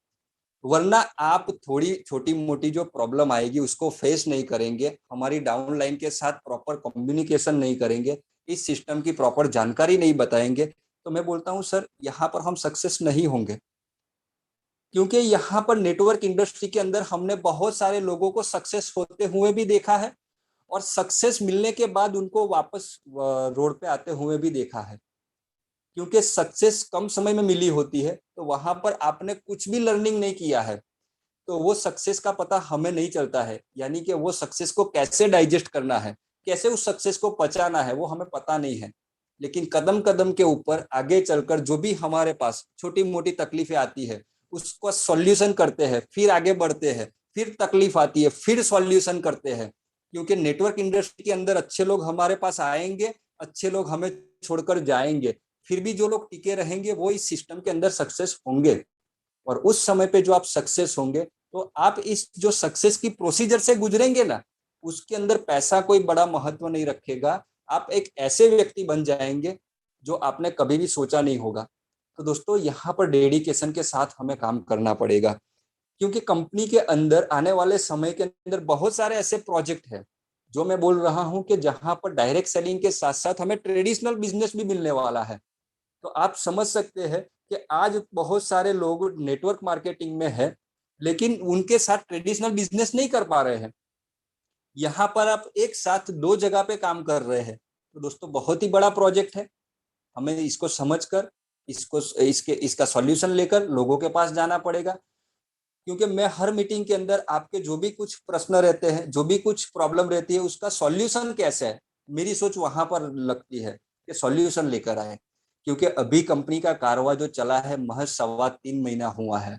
[SPEAKER 1] वरना आप थोड़ी छोटी मोटी जो प्रॉब्लम आएगी उसको फेस नहीं करेंगे, हमारी डाउनलाइन के साथ प्रॉपर कम्युनिकेशन नहीं करेंगे, इस सिस्टम की प्रॉपर जानकारी नहीं बताएंगे, तो मैं बोलता हूं सर यहाँ पर हम सक्सेस नहीं होंगे। क्योंकि यहाँ पर नेटवर्क इंडस्ट्री के अंदर हमने बहुत सारे लोगों को सक्सेस होते हुए भी देखा है और सक्सेस मिलने के बाद उनको वापस रोड पे आते हुए भी देखा है। क्योंकि सक्सेस कम समय में मिली होती है तो वहां पर आपने कुछ भी लर्निंग नहीं किया है तो वो सक्सेस का पता हमें नहीं चलता है, यानी कि वो सक्सेस को कैसे डाइजेस्ट करना है, कैसे उस सक्सेस को पचाना है वो हमें पता नहीं है। लेकिन कदम कदम के ऊपर आगे चलकर जो भी हमारे पास छोटी मोटी तकलीफें आती है उसको सॉल्यूशन करते हैं, फिर आगे बढ़ते हैं, फिर तकलीफ आती है फिर सॉल्यूशन करते हैं। क्योंकि नेटवर्क इंडस्ट्री के अंदर अच्छे लोग हमारे पास आएंगे, अच्छे लोग हमें छोड़कर जाएंगे, फिर भी जो लोग टिके रहेंगे वो इस सिस्टम के अंदर सक्सेस होंगे। और उस समय पे जो आप सक्सेस होंगे तो आप इस जो सक्सेस की प्रोसीजर से गुजरेंगे ना, उसके अंदर पैसा कोई बड़ा महत्व नहीं रखेगा। आप एक ऐसे व्यक्ति बन जाएंगे जो आपने कभी भी सोचा नहीं होगा। तो दोस्तों यहाँ पर डेडिकेशन के साथ हमें काम करना पड़ेगा, क्योंकि कंपनी के अंदर आने वाले समय के अंदर बहुत सारे ऐसे प्रोजेक्ट है जो मैं बोल रहा हूँ कि जहां पर डायरेक्ट सेलिंग के साथ साथ हमें ट्रेडिशनल बिजनेस भी मिलने वाला है। तो आप समझ सकते हैं कि आज बहुत सारे लोग नेटवर्क मार्केटिंग में है लेकिन उनके साथ ट्रेडिशनल बिजनेस नहीं कर पा रहे हैं। यहाँ पर आप एक साथ दो जगह पे काम कर रहे हैं, तो दोस्तों बहुत ही बड़ा प्रोजेक्ट है। हमें इसको समझकर इसका सॉल्यूशन लेकर लोगों के पास जाना पड़ेगा। क्योंकि मैं हर मीटिंग के अंदर आपके जो भी कुछ प्रश्न रहते हैं, जो भी कुछ प्रॉब्लम रहती है, उसका सॉल्यूशन कैसे है, मेरी सोच वहां पर लगती है कि सॉल्यूशन लेकर आए। क्योंकि अभी कंपनी का कारवा जो चला है महज 3.25 महीना हुआ है।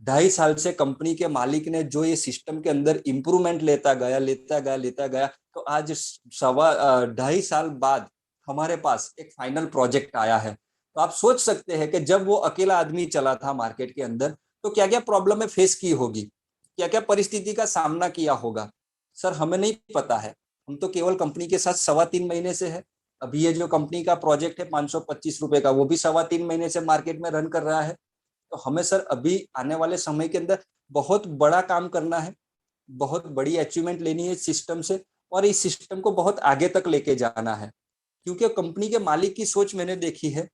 [SPEAKER 1] 2.5 साल से कंपनी के मालिक ने जो ये सिस्टम के अंदर इंप्रूवमेंट लेता गया तो आज 2.5 साल बाद हमारे पास एक फाइनल प्रोजेक्ट आया है। तो आप सोच सकते हैं कि जब वो अकेला आदमी चला था मार्केट के अंदर तो क्या क्या प्रॉब्लम फेस की होगी, क्या क्या परिस्थिति का सामना किया होगा। सर हमें नहीं पता है, हम तो केवल कंपनी के साथ 3.25 महीने से है। अभी ये जो कंपनी का प्रोजेक्ट है 525 रुपए का, वो भी 3.25 महीने से मार्केट में रन कर रहा है। तो हमें सर अभी आने वाले समय के अंदर बहुत बड़ा काम करना है, बहुत बड़ी अचीवमेंट लेनी है इस सिस्टम से और इस सिस्टम को बहुत आगे तक लेके जाना है। क्योंकि कंपनी के मालिक की सोच मैंने देखी है,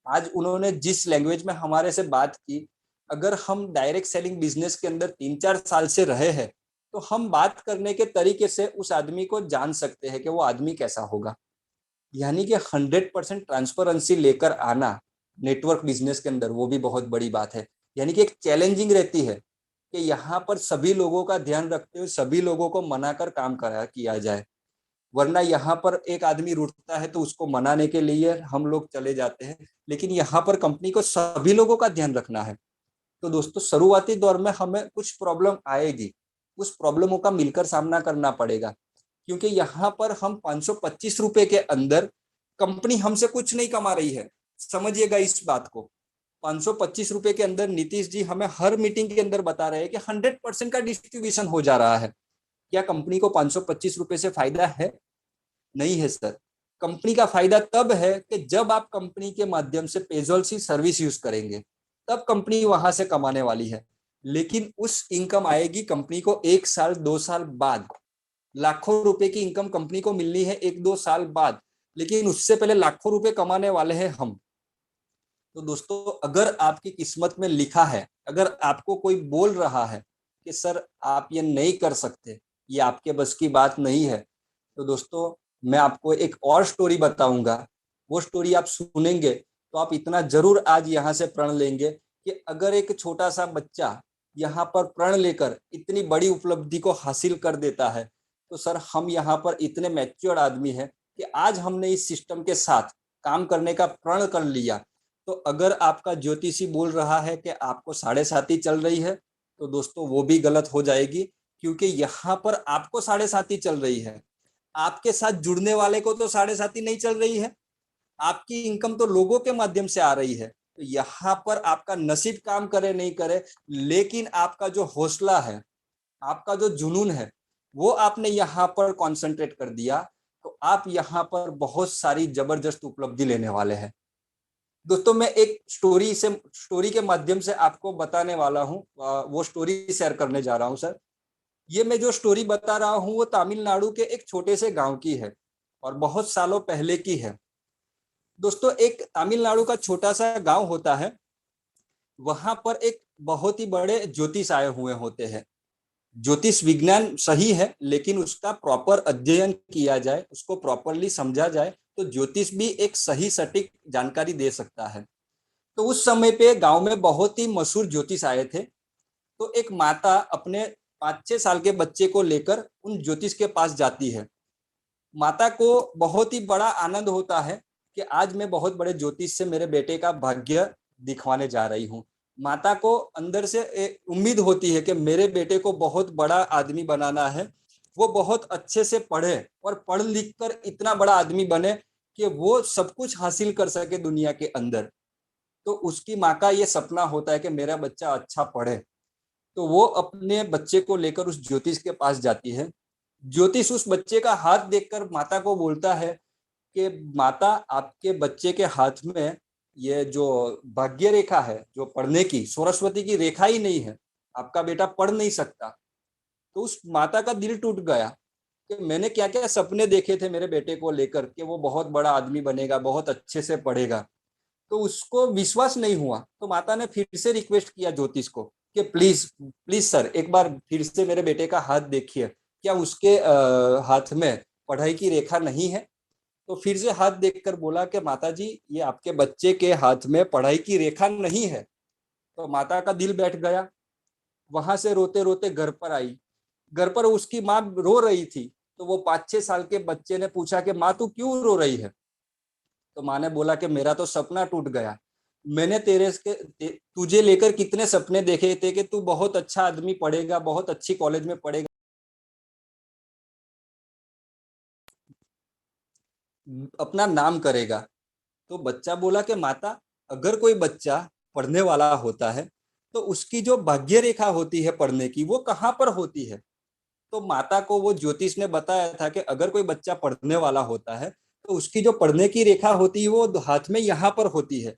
[SPEAKER 1] आज उन्होंने जिस लैंग्वेज में हमारे से बात की, अगर हम डायरेक्ट सेलिंग बिजनेस के अंदर 3-4 साल से रहे हैं तो हम बात करने के तरीके से उस आदमी को जान सकते हैं कि वो आदमी कैसा होगा। यानी कि 100% ट्रांसपेरेंसी लेकर आना नेटवर्क बिजनेस के अंदर, वो भी बहुत बड़ी बात है। यानी कि एक चैलेंजिंग रहती है कि यहाँ पर सभी लोगों का ध्यान रखते हुए सभी लोगों को मनाकर काम करा किया जाए। वरना यहाँ पर एक आदमी रुठता है तो उसको मनाने के लिए हम लोग चले जाते हैं, लेकिन यहाँ पर कंपनी को सभी लोगों का ध्यान रखना है। तो दोस्तों शुरुआती दौर में हमें कुछ प्रॉब्लम आएगी, उस प्रॉब्लमों का मिलकर सामना करना पड़ेगा, क्योंकि यहाँ पर हम 525 रुपए के अंदर कंपनी हमसे कुछ नहीं कमा रही है। समझिएगा इस बात को, 525 रुपए के अंदर नीतीश जी हमें हर मीटिंग के अंदर बता रहे हैं कि 100% का डिस्ट्रीब्यूशन हो जा रहा है। क्या कंपनी को 525 रुपए से फायदा है? नहीं है सर। कंपनी का फायदा तब है कि जब आप कंपनी के माध्यम से पेजोल सी सर्विस यूज करेंगे, तब कंपनी वहां से कमाने वाली है। लेकिन उस इनकम आएगी कंपनी को 1 साल 2 साल बाद। लाखों रुपए की इनकम कंपनी को मिलनी है 1-2 साल बाद, लेकिन उससे पहले लाखों रुपए कमाने वाले हैं हम। तो दोस्तों अगर आपकी किस्मत में लिखा है, अगर आपको कोई बोल रहा है कि सर आप ये नहीं कर सकते, ये आपके बस की बात नहीं है, तो दोस्तों मैं आपको एक और स्टोरी बताऊंगा। वो स्टोरी आप सुनेंगे तो आप इतना जरूर आज यहाँ से प्रण लेंगे कि अगर एक छोटा सा बच्चा यहाँ पर प्रण लेकर इतनी बड़ी उपलब्धि को हासिल कर देता है, तो सर हम यहाँ पर इतने मैच्योर आदमी हैं कि आज हमने इस सिस्टम के साथ काम करने का प्रण कर लिया। तो अगर आपका ज्योतिषी बोल रहा है कि आपको 7.5 चल रही है, तो दोस्तों वो भी गलत हो जाएगी, क्योंकि यहाँ पर आपको 7.5 चल रही है, आपके साथ जुड़ने वाले को तो 7.5 नहीं चल रही है। आपकी इनकम तो लोगों के माध्यम से आ रही है। तो यहाँ पर आपका नसीब काम करे नहीं करे, लेकिन आपका जो हौसला है, आपका जो जुनून है, वो आपने यहाँ पर कॉन्सेंट्रेट कर दिया, तो आप यहाँ पर बहुत सारी जबरदस्त उपलब्धि लेने वाले हैं। दोस्तों मैं एक स्टोरी के माध्यम से आपको बताने वाला हूँ, वो स्टोरी शेयर करने जा रहा हूँ सर। ये मैं जो स्टोरी बता रहा हूँ वो तमिलनाडु के एक छोटे से गांव की है और बहुत सालों पहले की है। दोस्तों एक तमिलनाडु का छोटा सा गांव होता है, वहां पर एक बहुत ही बड़े ज्योतिष आए हुए होते हैं। ज्योतिष विज्ञान सही है, लेकिन उसका प्रॉपर अध्ययन किया जाए, उसको प्रॉपरली समझा जाए, तो ज्योतिष भी एक सही सटीक जानकारी दे सकता है। तो उस समय पे गांव में बहुत ही मशहूर ज्योतिष आए थे। तो एक माता अपने 5-6 साल के बच्चे को लेकर उन ज्योतिष के पास जाती है। माता को बहुत ही बड़ा आनंद होता है कि आज मैं बहुत बड़े ज्योतिष से मेरे बेटे का भाग्य दिखवाने जा रही हूँ। माता को अंदर से उम्मीद होती है कि मेरे बेटे को बहुत बड़ा आदमी बनाना है, वो बहुत अच्छे से पढ़े और पढ़ लिख कर इतना बड़ा आदमी बने कि वो सब कुछ हासिल कर सके दुनिया के अंदर। तो उसकी माँ का ये सपना होता है कि मेरा बच्चा अच्छा पढ़े। तो वो अपने बच्चे को लेकर उस ज्योतिष के पास जाती है। ज्योतिष उस बच्चे का हाथ देखकर माता को बोलता है कि माता आपके बच्चे के हाथ में ये जो भाग्य रेखा है, जो पढ़ने की, सरस्वती की रेखा ही नहीं है, आपका बेटा पढ़ नहीं सकता। तो उस माता का दिल टूट गया कि मैंने क्या क्या सपने देखे थे मेरे बेटे को लेकर कि वो बहुत बड़ा आदमी बनेगा, बहुत अच्छे से पढ़ेगा, तो उसको विश्वास नहीं हुआ। तो माता ने फिर से रिक्वेस्ट किया ज्योतिष को कि प्लीज प्लीज सर एक बार फिर से मेरे बेटे का हाथ देखिए, क्या उसके हाथ में पढ़ाई की रेखा नहीं है? तो फिर से हाथ देखकर बोला कि माता जी ये आपके बच्चे के हाथ में पढ़ाई की रेखा नहीं है। तो माता का दिल बैठ गया। वहां से रोते रोते घर पर आई। घर पर उसकी माँ रो रही थी। तो वो 5-6 साल के बच्चे ने पूछा कि माँ तू क्यों रो रही है? तो माँ ने बोला कि मेरा तो सपना टूट गया। मैंने तुझे लेकर कितने सपने देखे थे कि तू बहुत अच्छा आदमी पढ़ेगा, बहुत अच्छी कॉलेज में पढ़ेगा, अपना नाम करेगा। तो बच्चा बोला कि माता अगर कोई बच्चा पढ़ने वाला होता है तो उसकी जो भाग्य रेखा होती है पढ़ने की, वो कहाँ पर होती है? तो माता को वो ज्योतिष ने बताया था कि अगर कोई बच्चा पढ़ने वाला होता है तो उसकी जो पढ़ने की रेखा होती है वो हाथ में यहाँ पर होती है।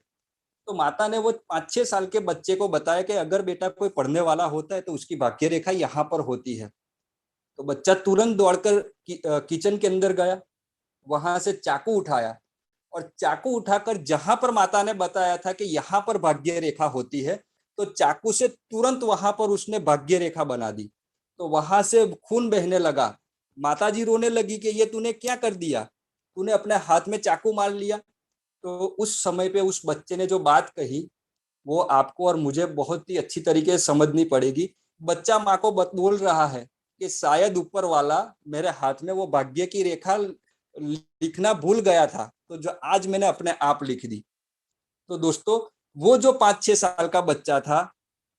[SPEAKER 1] तो माता ने वो 5-6 साल के बच्चे को बताया कि अगर बेटा कोई पढ़ने वाला होता है तो उसकी भाग्य रेखा यहाँ पर होती है। तो बच्चा तुरंत दौड़कर किचन के अंदर गया, वहां से चाकू उठाया और चाकू उठाकर जहां पर माता ने बताया था कि यहाँ पर भाग्य रेखा होती है, तो चाकू से तुरंत वहां पर उसने भाग्य रेखा बना दी। तो वहां से खून बहने लगा। माताजी रोने लगी कि ये तूने क्या कर दिया, तूने अपने हाथ में चाकू मार लिया। तो उस समय पे उस बच्चे ने जो बात कही वो आपको और मुझे बहुत ही अच्छी तरीके से समझनी पड़ेगी। बच्चा माँ को बोल रहा है कि शायद ऊपर वाला मेरे हाथ में वो भाग्य की रेखा लिखना भूल गया था, तो जो आज मैंने अपने आप लिख दी। तो दोस्तों, वो जो 5-6 साल का बच्चा था,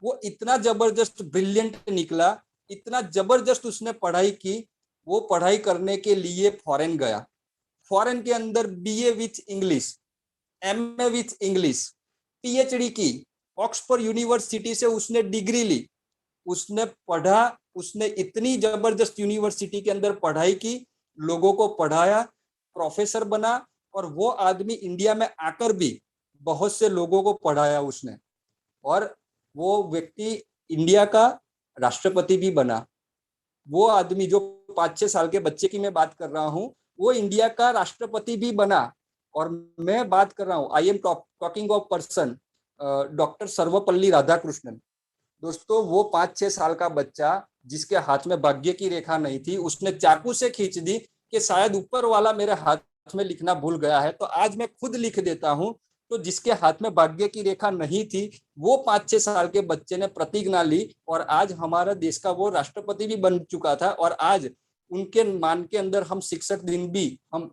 [SPEAKER 1] वो इतना जबरदस्त ब्रिलियंट निकला, इतना जबरदस्त उसने पढ़ाई की। वो पढ़ाई करने के लिए फॉरेन गया, फॉरेन के अंदर BA with English, MA with English, PhD की, ऑक्सफोर्ड यूनिवर्सिटी से उसने डिग्री ली, उसने पढ़ा, उसने इतनी जबरदस्त यूनिवर्सिटी के अंदर पढ़ाई की, लोगों को पढ़ाया, प्रोफेसर बना, और वो आदमी इंडिया में आकर भी बहुत से लोगों को पढ़ाया उसने, और वो व्यक्ति इंडिया का राष्ट्रपति भी बना। वो आदमी जो 5-6 साल के बच्चे की मैं बात कर रहा हूँ, वो इंडिया का राष्ट्रपति भी बना। और मैं बात कर रहा हूँ, I am talking of person, doctor Sarvepalli Radhakrishnan. दोस्तों, वो 5-6 साल का बच्चा जिसके हाथ में भाग्य की रेखा नहीं थी, उसने चाकू से खींच दी कि शायद ऊपर वाला मेरे हाथ में लिखना भूल गया है, तो आज मैं खुद लिख देता हूं। तो जिसके हाथ में भाग्य की रेखा नहीं थी, वो 5-6 साल के बच्चे ने प्रतिज्ञा ली, और आज हमारा देश का वो राष्ट्रपति भी बन चुका था। और आज उनके मान के अंदर हम शिक्षक दिन भी हम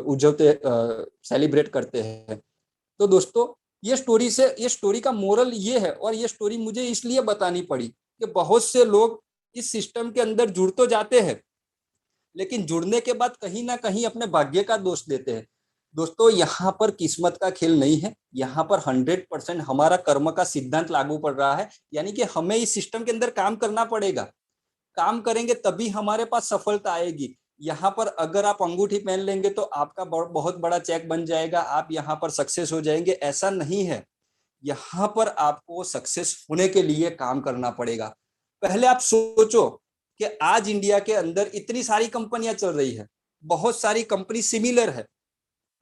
[SPEAKER 1] उजवते सेलिब्रेट करते हैं। तो दोस्तों, ये स्टोरी का मोरल ये है, और ये स्टोरी मुझे इसलिए बतानी पड़ी कि बहुत से लोग इस सिस्टम के अंदर जुड़ तो जाते हैं, लेकिन जुड़ने के बाद कहीं ना कहीं अपने भाग्य का दोष देते हैं। दोस्तों, यहाँ पर किस्मत का खेल नहीं है, यहाँ पर 100% हमारा कर्म का सिद्धांत लागू पड़ रहा है। यानी कि हमें इस सिस्टम के अंदर काम करना पड़ेगा, काम करेंगे तभी हमारे पास सफलता आएगी। यहाँ पर अगर आप अंगूठी पहन लेंगे तो आपका बहुत बड़ा चेक बन जाएगा, आप यहाँ पर सक्सेस हो जाएंगे, ऐसा नहीं है। यहाँ पर आपको सक्सेस होने के लिए काम करना पड़ेगा। पहले आप सोचो कि आज इंडिया के अंदर इतनी सारी कंपनियां चल रही है, बहुत सारी कंपनी सिमिलर है।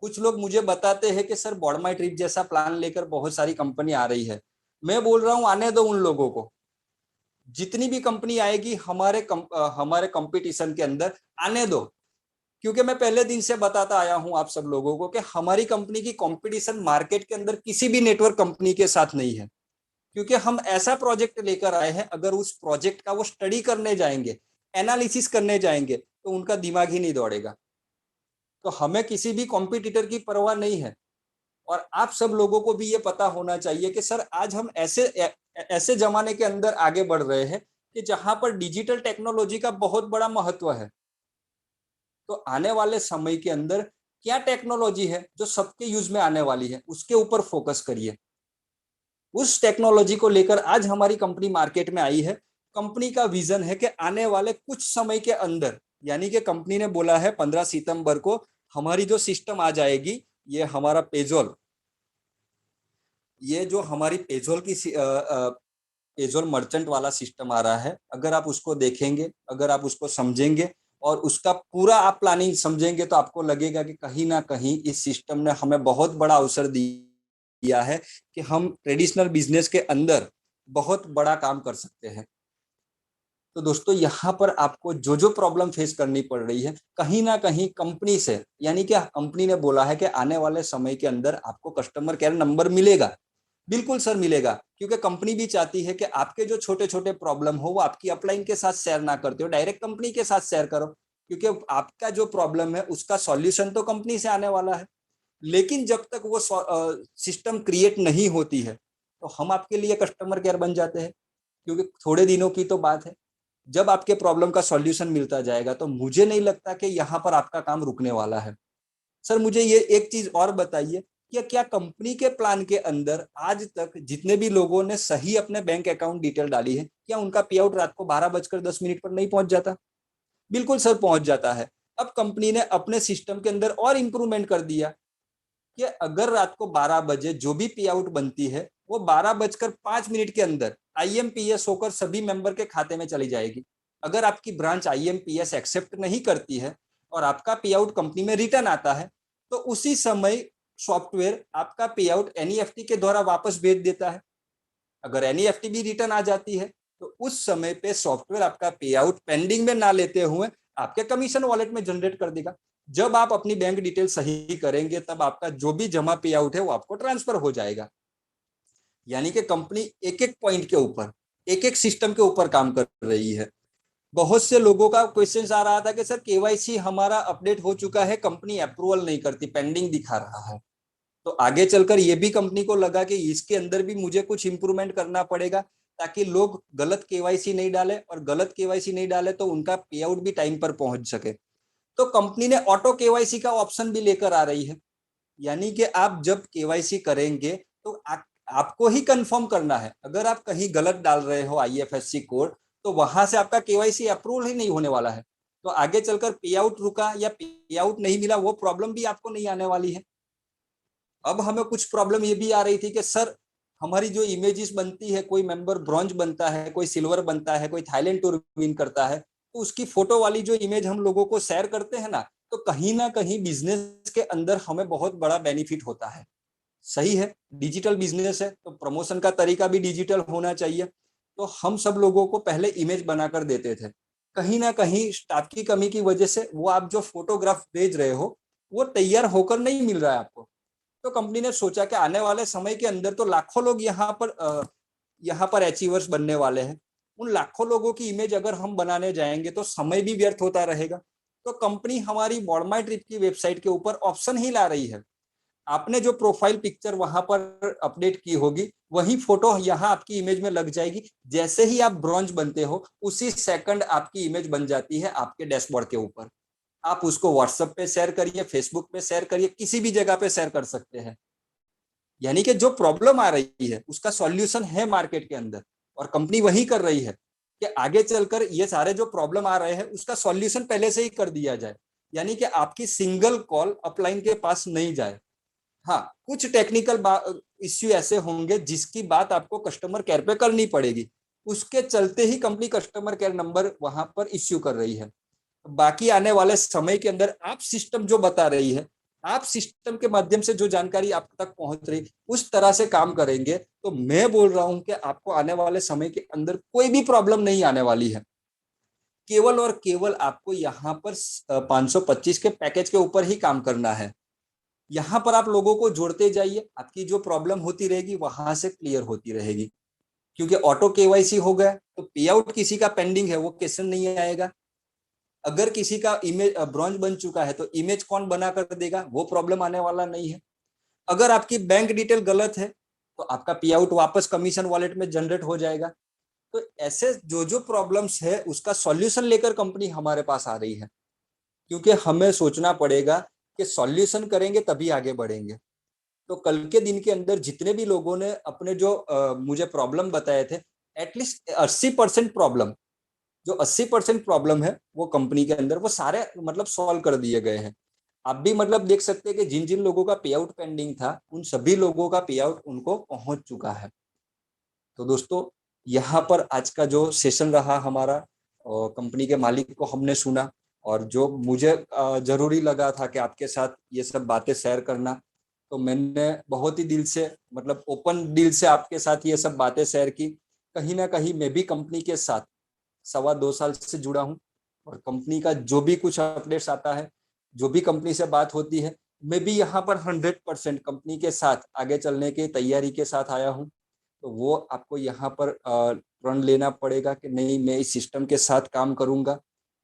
[SPEAKER 1] कुछ लोग मुझे बताते हैं कि सर, बॉडमाई ट्रिप जैसा प्लान लेकर बहुत सारी कंपनी आ रही है। मैं बोल रहा हूं, आने दो उन लोगों को। जितनी भी कंपनी आएगी हमारे कंपटीशन के अंदर, आने दो। क्योंकि मैं पहले दिन से बताता आया हूं आप सब लोगों को कि हमारी कंपनी की कंपटीशन मार्केट के अंदर किसी भी नेटवर्क कंपनी के साथ नहीं है। क्योंकि हम ऐसा प्रोजेक्ट लेकर आए हैं, अगर उस प्रोजेक्ट का वो स्टडी करने जाएंगे, एनालिसिस करने जाएंगे, तो उनका दिमाग ही नहीं दौड़ेगा। तो हमें किसी भी कॉम्पिटिटर की परवाह नहीं है। और आप सब लोगों को भी ये पता होना चाहिए कि सर, आज हम ऐसे जमाने के अंदर आगे बढ़ रहे हैं कि जहां पर डिजिटल टेक्नोलॉजी का बहुत बड़ा महत्व है। तो आने वाले समय के अंदर क्या टेक्नोलॉजी है जो सबके यूज में आने वाली है, उसके ऊपर फोकस करिए। उस टेक्नोलॉजी को लेकर आज हमारी कंपनी मार्केट में आई है। कंपनी का विजन है कि आने वाले कुछ समय के अंदर, यानी कि कंपनी ने बोला है 15 सितंबर को हमारी जो सिस्टम आ जाएगी, ये हमारा पेजोल, ये जो हमारी पेजोल की पेजोल मर्चेंट वाला सिस्टम आ रहा है, अगर आप उसको देखेंगे, अगर आप उसको समझेंगे और उसका पूरा आप प्लानिंग समझेंगे, तो आपको लगेगा कि कहीं ना कहीं इस सिस्टम ने हमें बहुत बड़ा अवसर दिया है कि हम ट्रेडिशनल बिजनेस के अंदर बहुत बड़ा काम कर सकते हैं। तो दोस्तों, यहाँ पर आपको जो जो प्रॉब्लम फेस करनी पड़ रही है, कहीं ना कहीं कंपनी से, यानी कि कंपनी ने बोला है कि आने वाले समय के अंदर आपको कस्टमर केयर नंबर मिलेगा। बिल्कुल सर, मिलेगा, क्योंकि कंपनी भी चाहती है कि आपके जो छोटे छोटे प्रॉब्लम हो वो आपकी अपलाइन के साथ शेयर ना करते हो, डायरेक्ट कंपनी के साथ शेयर करो, क्योंकि आपका जो प्रॉब्लम है उसका सॉल्यूशन तो कंपनी से आने वाला है। लेकिन जब तक वो सिस्टम क्रिएट नहीं होती है, तो हम आपके लिए कस्टमर केयर बन जाते हैं, क्योंकि थोड़े दिनों की तो बात है। जब आपके प्रॉब्लम का सॉल्यूशन मिलता जाएगा, तो मुझे नहीं लगता कि यहाँ पर आपका काम रुकने वाला है। सर, मुझे ये एक चीज और बताइए कि क्या कंपनी के प्लान के अंदर आज तक जितने भी लोगों ने सही अपने बैंक अकाउंट डिटेल डाली है, क्या उनका पे आउट रात को 12:10 पर नहीं पहुंच जाता? बिल्कुल सर, पहुंच जाता है। अब कंपनी ने अपने सिस्टम के अंदर और इंप्रूवमेंट कर दिया कि अगर रात को 12 बजे जो भी पे आउट बनती है, वो 12:05 के अंदर IMPS होकर सभी मेंबर के खाते में चली जाएगी। अगर आपकी ब्रांच IMPS एक्सेप्ट नहीं करती है और आपका पे आउट कंपनी में रिटर्न आता है, तो उसी समय सॉफ्टवेयर आपका पे आउट NEFT के द्वारा वापस भेज देता है। अगर NEFT भी रिटर्न आ जाती है, तो उस समय पे सॉफ्टवेयर आपका पे आउट पेंडिंग में ना लेते हुए आपके कमीशन वॉलेट में जनरेट कर देगा। जब आप अपनी बैंक डिटेल सही करेंगे, तब आपका जो भी जमा पे आउट है वो आपको ट्रांसफर हो जाएगा। यानी कि कंपनी एक एक पॉइंट के ऊपर, एक एक सिस्टम के ऊपर काम कर रही है। बहुत से लोगों का क्वेश्चन आ रहा था कि सर केवाईसी हमारा अपडेट हो चुका है, कंपनी अप्रूवल नहीं करती, पेंडिंग दिखा रहा है। तो आगे चलकर ये भी कंपनी को लगा कि इसके अंदर भी मुझे कुछ इंप्रूवमेंट करना पड़ेगा, ताकि लोग गलत केवाईसी नहीं डाले, और गलत केवाईसी नहीं डाले तो उनका पे आउट भी टाइम पर पहुंच सके। तो कंपनी ने ऑटो केवाईसी का ऑप्शन भी लेकर आ रही है, यानी कि आप जब केवाईसी करेंगे तो आपको ही कंफर्म करना है। अगर आप कहीं गलत डाल रहे हो आईएफएससी कोड, तो वहां से आपका केवाईसी अप्रूवल ही नहीं होने वाला है। तो आगे चलकर पे आउट रुका या पे आउट नहीं मिला, वो प्रॉब्लम भी आपको नहीं आने वाली है। अब हमें कुछ प्रॉब्लम ये भी आ रही थी कि सर हमारी जो इमेजेस बनती है, कोई मेंबर ब्रॉन्ज बनता है, कोई सिल्वर बनता है, कोई थाईलैंड टूर विन करता है, तो उसकी फोटो वाली जो इमेज हम लोगों को शेयर करते हैं ना कहीं बिजनेस के अंदर हमें बहुत बड़ा बेनिफिट होता है। सही है, डिजिटल बिजनेस है तो प्रमोशन का तरीका भी डिजिटल होना चाहिए। तो हम सब लोगों को पहले इमेज बनाकर देते थे, कहीं ना कहीं स्टाफ की कमी की वजह से वो आप जो फोटोग्राफ भेज रहे हो वो तैयार होकर नहीं मिल रहा है आपको। तो कंपनी ने सोचा कि आने वाले समय के अंदर तो लाखों लोग यहाँ पर अचीवर्स बनने वाले हैं, उन लाखों लोगों की इमेज अगर हम बनाने जाएंगे तो समय भी व्यर्थ होता रहेगा। तो कंपनी हमारी बॉर्ड माई ट्रिप की वेबसाइट के ऊपर ऑप्शन ही ला रही है, आपने जो प्रोफाइल पिक्चर वहां पर अपडेट की होगी वही फोटो यहाँ आपकी इमेज में लग जाएगी। जैसे ही आप ब्रॉन्ज बनते हो उसी सेकंड आपकी इमेज बन जाती है आपके डैशबोर्ड के ऊपर। आप उसको व्हाट्सएप पे शेयर करिए, फेसबुक पे शेयर करिए, किसी भी जगह पे शेयर कर सकते हैं। यानी कि जो प्रॉब्लम आ रही है उसका सॉल्यूशन है मार्केट के अंदर, और कंपनी वही कर रही है कि आगे चलकर ये सारे जो प्रॉब्लम आ रहे हैं उसका सॉल्यूशन पहले से ही कर दिया जाए, यानी कि आपकी सिंगल कॉल अपलाइन के पास नहीं जाए। हाँ, कुछ टेक्निकल इश्यू ऐसे होंगे जिसकी बात आपको कस्टमर केयर पे करनी पड़ेगी, उसके चलते ही कंपनी कस्टमर केयर नंबर वहां पर इश्यू कर रही है। बाकी आने वाले समय के अंदर आप सिस्टम जो बता रही है, आप सिस्टम के माध्यम से जो जानकारी आप तक पहुंच रही उस तरह से काम करेंगे तो मैं बोल रहा हूं कि आपको आने वाले समय के अंदर कोई भी प्रॉब्लम नहीं आने वाली है। केवल और केवल आपको यहाँ पर 525 के पैकेज के ऊपर ही काम करना है। यहाँ पर आप लोगों को जोड़ते जाइए, आपकी जो प्रॉब्लम होती रहेगी वहां से क्लियर होती रहेगी। क्योंकि ऑटो केवाईसी हो गया तो पे आउट किसी का पेंडिंग है वो क्वेश्चन नहीं आएगा। अगर किसी का इमेज ब्रॉन्ज बन चुका है तो इमेज कौन बना कर देगा, वो प्रॉब्लम आने वाला नहीं है। अगर आपकी बैंक डिटेल गलत है तो आपका पे आउट वापस कमीशन वॉलेट में जनरेट हो जाएगा। तो ऐसे जो जो प्रॉब्लम्स है उसका सॉल्यूशन लेकर कंपनी हमारे पास आ रही है, क्योंकि हमें सोचना पड़ेगा कि सॉल्यूशन करेंगे तभी आगे बढ़ेंगे। तो कल के दिन के अंदर जितने भी लोगों ने अपने जो मुझे प्रॉब्लम बताए थे, एटलीस्ट 80% प्रॉब्लम, जो 80% प्रॉब्लम है वो कंपनी के अंदर वो सारे मतलब सॉल्व कर दिए गए हैं। आप भी मतलब देख सकते हैं कि जिन जिन लोगों का पे आउट पेंडिंग था उन सभी लोगों का पे आउट उनको पहुंच चुका है। तो दोस्तों यहाँ पर आज का जो सेशन रहा हमारा, कंपनी के मालिक को हमने सुना, और जो मुझे जरूरी लगा था कि आपके साथ ये सब बातें शेयर करना, तो मैंने बहुत ही दिल से मतलब ओपन दिल से आपके साथ ये सब बातें शेयर की। कहीं ना कहीं मैं भी कंपनी के साथ 2.25 साल से जुड़ा हूँ, और कंपनी का जो भी कुछ अपडेट्स आता है, जो भी कंपनी से बात होती है, मैं भी यहाँ पर 100% कंपनी के साथ आगे चलने की तैयारी के साथ आया हूँ। तो वो आपको यहाँ पर प्रण लेना पड़ेगा कि नहीं, मैं इस सिस्टम के साथ काम करूंगा।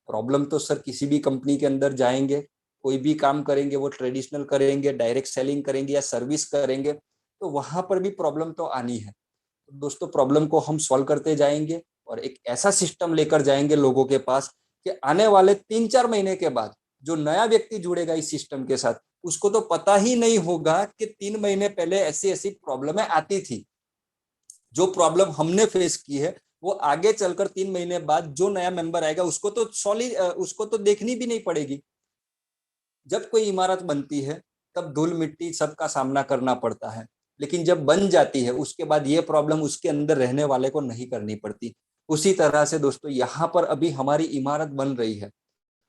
[SPEAKER 1] प्रॉब्लम तो सर किसी भी कंपनी के अंदर जाएंगे, कोई भी काम करेंगे, वो ट्रेडिशनल करेंगे, डायरेक्ट सेलिंग करेंगे या सर्विस करेंगे, तो वहां पर भी प्रॉब्लम तो आनी है। तो दोस्तों प्रॉब्लम को हम सॉल्व करते जाएंगे और एक ऐसा सिस्टम लेकर जाएंगे लोगों के पास कि आने वाले 3-4 महीने के बाद जो नया व्यक्ति जुड़ेगा इस सिस्टम के साथ, उसको तो पता ही नहीं होगा कि 3 महीने पहले ऐसी ऐसी प्रॉब्लमें आती थी। जो प्रॉब्लम हमने फेस की है वो आगे चलकर 3 महीने बाद जो नया मेंबर आएगा उसको तो देखनी भी नहीं पड़ेगी। जब कोई इमारत बनती है तब धूल मिट्टी सबका सामना करना पड़ता है, लेकिन जब बन जाती है उसके बाद ये प्रॉब्लम उसके अंदर रहने वाले को नहीं करनी पड़ती। उसी तरह से दोस्तों यहाँ पर अभी हमारी इमारत बन रही है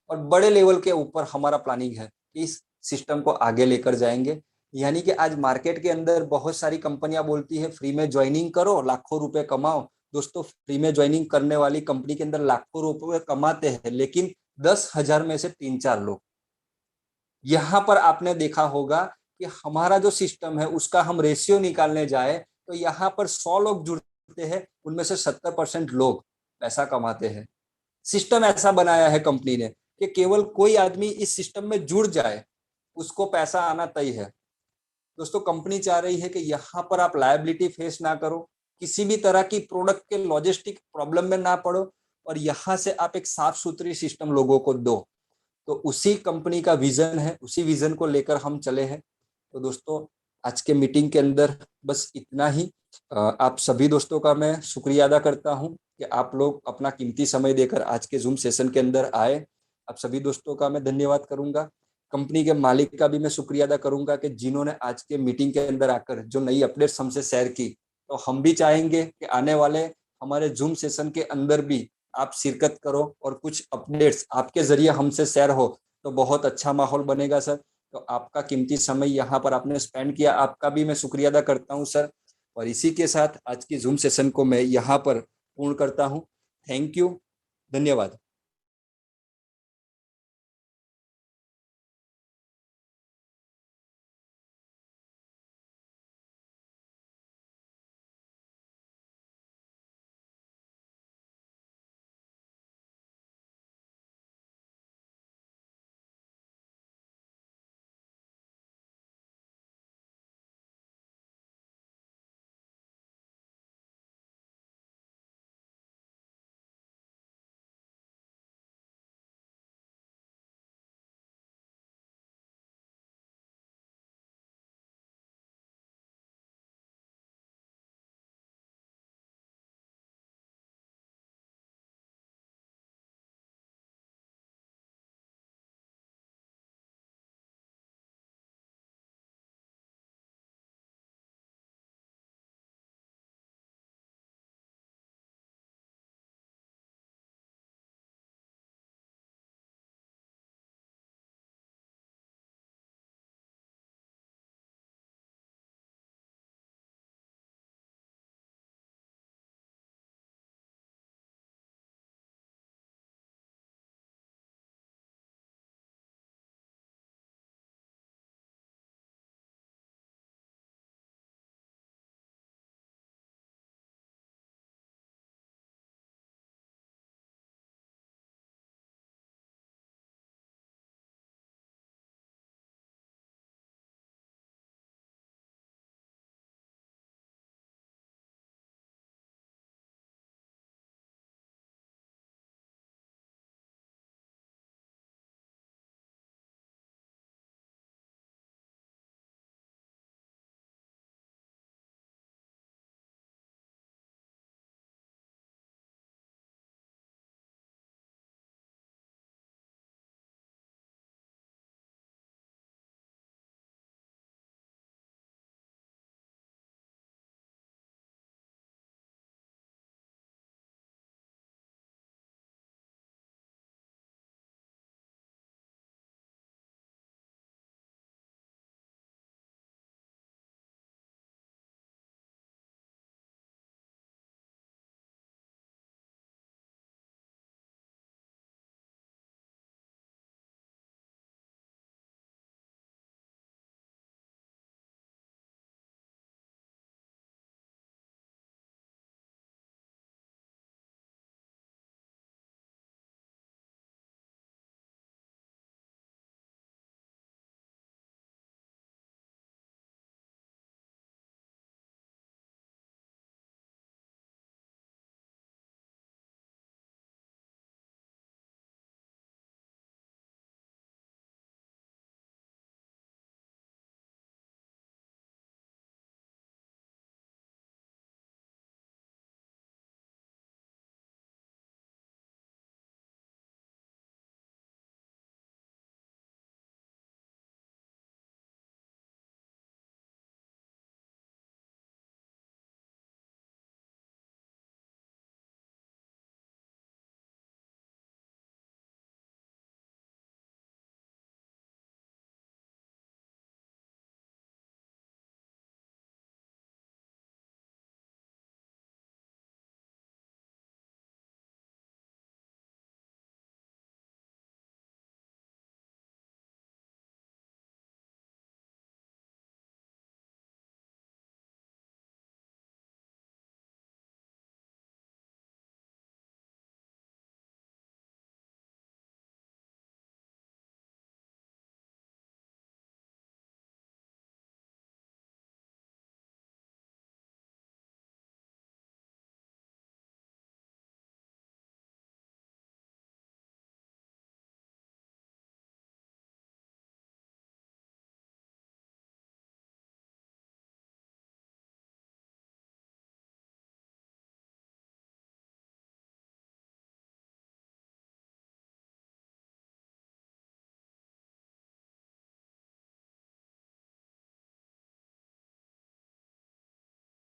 [SPEAKER 1] और बड़े लेवल के ऊपर हमारा प्लानिंग है कि इस सिस्टम को आगे लेकर जाएंगे। यानी कि आज मार्केट के अंदर बहुत सारी कंपनियां बोलती है फ्री में ज्वाइनिंग करो लाखों रुपए कमाओ। दोस्तों फ्री में ज्वाइनिंग करने वाली कंपनी के अंदर लाखों रुपए कमाते हैं, लेकिन 10,000 में से 3-4 लोग। यहाँ पर आपने देखा होगा कि हमारा जो सिस्टम है उसका हम रेशियो निकालने जाए तो यहाँ पर 100 लोग जुड़ते हैं, उनमें से 70% लोग पैसा कमाते हैं। सिस्टम ऐसा बनाया है कंपनी ने कि केवल कोई आदमी इस सिस्टम में जुड़ जाए उसको पैसा आना तय है। दोस्तों कंपनी चाह रही है कि यहाँ पर आप लायबिलिटी फेस ना करो, किसी भी तरह की प्रोडक्ट के लॉजिस्टिक प्रॉब्लम में ना पड़ो, और यहाँ से आप एक साफ सुथरी सिस्टम लोगों को दो। तो उसी कंपनी का विजन है, उसी विजन को लेकर हम चले हैं। तो दोस्तों आज के मीटिंग के अंदर बस इतना ही। आप सभी दोस्तों का मैं शुक्रिया अदा करता हूं कि आप लोग अपना कीमती समय देकर आज के जूम सेशन के अंदर आए। आप सभी दोस्तों का मैं धन्यवाद करूंगा। कंपनी के मालिक का भी मैं शुक्रिया अदा करूंगा कि जिन्होंने आज के मीटिंग के अंदर आकर जो नई अपडेट्स हमसे शेयर की। तो हम भी चाहेंगे कि आने वाले हमारे जूम सेशन के अंदर भी आप शिरकत करो और कुछ अपडेट्स आपके जरिए हमसे शेयर हो, तो बहुत अच्छा माहौल बनेगा सर। तो आपका कीमती समय यहाँ पर आपने स्पेंड किया, आपका भी मैं शुक्रिया अदा करता हूँ सर। और इसी के साथ आज की जूम सेशन को मैं यहाँ पर पूर्ण करता हूँ। थैंक यू, धन्यवाद।